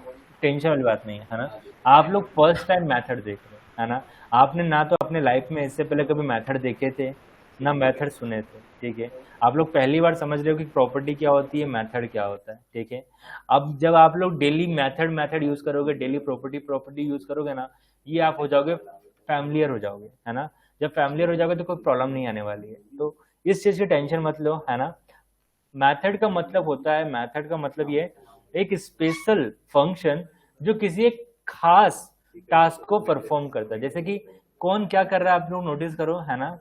टेंशन वाली बात नहीं है ना, आप लोग फर्स्ट टाइम मेथड देख रहे हो है ना। आपने ना तो अपने लाइफ में इससे पहले कभी मेथड देखे थे ना मेथड सुने थे। ठीक है, आप लोग पहली बार समझ रहे हो कि प्रॉपर्टी क्या होती है, मेथड क्या होता है। ठीक है, अब जब आप लोग डेली मेथड यूज करोगे, डेली प्रॉपर्टी यूज करोगे ना, ये आप हो जाओगे फैमिलियर हो जाओगे, है ना। जब फैमिलियर हो जाओगे तो कोई प्रॉब्लम नहीं आने वाली है, तो इस चीज की टेंशन मत लो, है ना। मेथड का मतलब होता है, मेथड का मतलब ये एक स्पेशल फंक्शन जो किसी एक खास टास्क को परफॉर्म करता है। जैसे कि कौन क्या कर रहा है आप लोग नोटिस करो, है ना।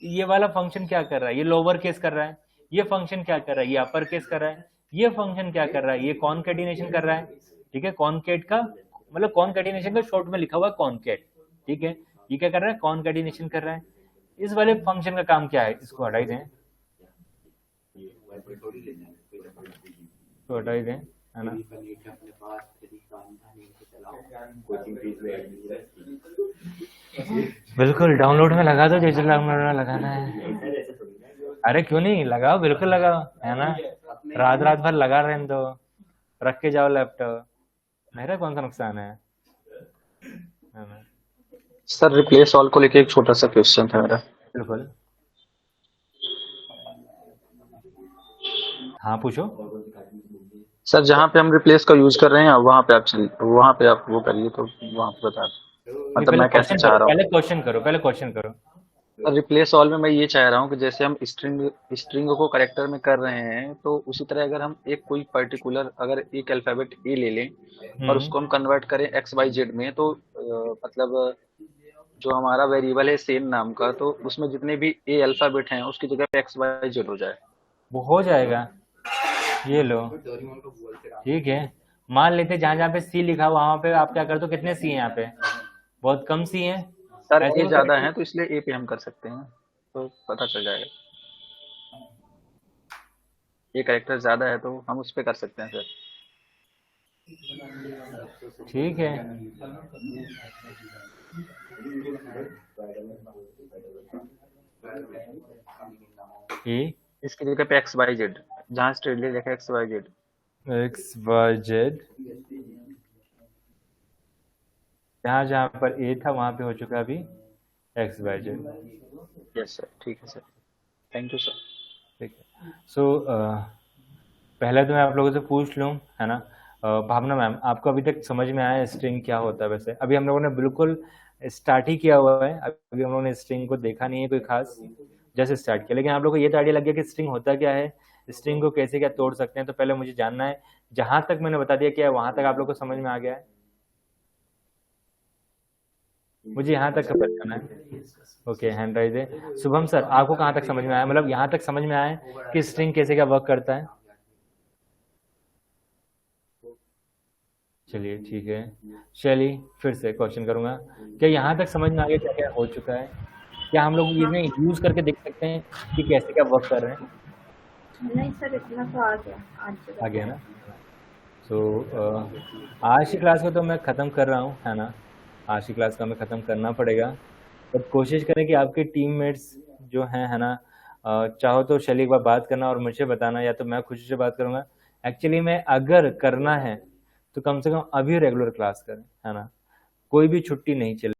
ये वाला फंक्शन क्या कर रहा है, ये लोअर केस कर रहा है। ये फंक्शन क्या कर रहा है, ये अपर केस कर रहा है। ये फंक्शन क्या कर रहा है, ये कॉन्केटिनेशन कर रहा है। ठीक है, कॉनकेट का मतलब कॉनकैटिनेशन का शॉर्ट में लिखा हुआ है कॉनकेट, ठीक है। ये क्या कर रहा है, कॉनकैटिनेशन कर रहा है। इस वाले फंक्शन का काम क्या है, इसको हटाई दें, तो हटाई दें, है ना। बिल्कुल डाउनलोड में लगा दो, जैसे डाउनलोड में लगाना है। अरे क्यों नहीं, लगाओ, बिल्कुल लगाओ, है ना। रात रात भर लगा रहने दो, रख के जाओ लैपटॉप, मेरा कौन सा नुकसान है ना। सर रिप्लेस ऑल को लेके एक छोटा सा क्वेश्चन था मेरा। बिल्कुल, हाँ पूछो। सर जहाँ पे हम रिप्लेस का यूज कर रहे हैं वहाँ पे आप वो करिए, तो वहाँ पे बता मतलब पहले मैं कैसे क्वेश्चन चाह करो, रहा हूँ। पहले क्वेश्चन करो। रिप्लेस ऑल में मैं ये चाह रहा हूँ कि जैसे हम स्ट्रिंग को करेक्टर में कर रहे हैं, तो उसी तरह अगर हम एक कोई पर्टिकुलर अगर एक अल्फाबेट ए ले लें और उसको हम कन्वर्ट करें एक्स वाई जेड में, तो मतलब जो हमारा वेरिएबल है सेम नाम का, तो उसमें जितने भी ए अल्फाबेट हैं उसकी जगह पे एक्स वाई जेड हो जाए। वो हो जाएगा, ये लो, ठीक है। मान लेते जहाँ जहाँ पे सी लिखा हुआ वहां पे आप क्या कर दो, कितने सी हैं यहाँ पे, बहुत कम सी हैं, सर ऐसे ए में ज्यादा है तो इसलिए ए पे हम कर सकते हैं, तो पता चल जाएगा। ए कैरेक्टर ज्यादा है तो हम उस पे कर सकते हैं सर। ठीक है। ए इसकी जगह पे एक्स वाई जेड, जहाँ स्ट्रेटली लिखा है X Y Z. X Y Z, जहाँ जहाँ पर ए था वहां पे हो चुका अभी X Y Z. Yes sir, ठीक है सर, थैंक यू सर। ठीक है। सो पहले तो मैं आप लोगों से पूछ लूँ, है ना। भावना मैम, आपको अभी तक समझ में आया स्ट्रिंग क्या होता है? वैसे अभी हम लोगों ने बिल्कुल स्टार्ट ही किया हुआ है, अभी हम लोगों ने स्ट्रिंग को देखा नहीं है कोई खास, जैसे स्टार्ट किया, लेकिन आप लोगों को ये तो आइडिया लग गया कि स्ट्रिंग होता क्या है, स्ट्रिंग को कैसे क्या तोड़ सकते हैं। तो पहले मुझे जानना है, जहां तक मैंने बता दिया क्या है वहां तक आप लोग को समझ में आ गया है? मुझे यहाँ तक का बताना है। ओके, हैंड राइज है। शुभम सर, आपको कहाँ तक समझ में आया, मतलब यहाँ तक समझ में आया है कि स्ट्रिंग कैसे क्या वर्क करता है? चलिए ठीक है। चलिए फिर से क्वेश्चन करूंगा, क्या यहाँ तक समझ में आ गया क्या क्या हो चुका है? क्या हम लोग इन्हें यूज करके देख सकते हैं कि कैसे क्या वर्क कर रहे हैं? नहीं सर, इतना तो आ गया आज आ गया ना। सो आज की क्लास को तो मैं ख़त्म कर रहा हूँ, है ना। आज की क्लास का हमें ख़त्म करना पड़ेगा, बट कोशिश करें कि आपके टीममेट्स जो हैं, है ना, चाहो तो शैली एक बार बात करना और मुझे बताना, या तो मैं खुशी से बात करूँगा। एक्चुअली में अगर करना है तो कम से कम अभी रेगुलर क्लास करें, है ना, कोई भी छुट्टी नहीं चले।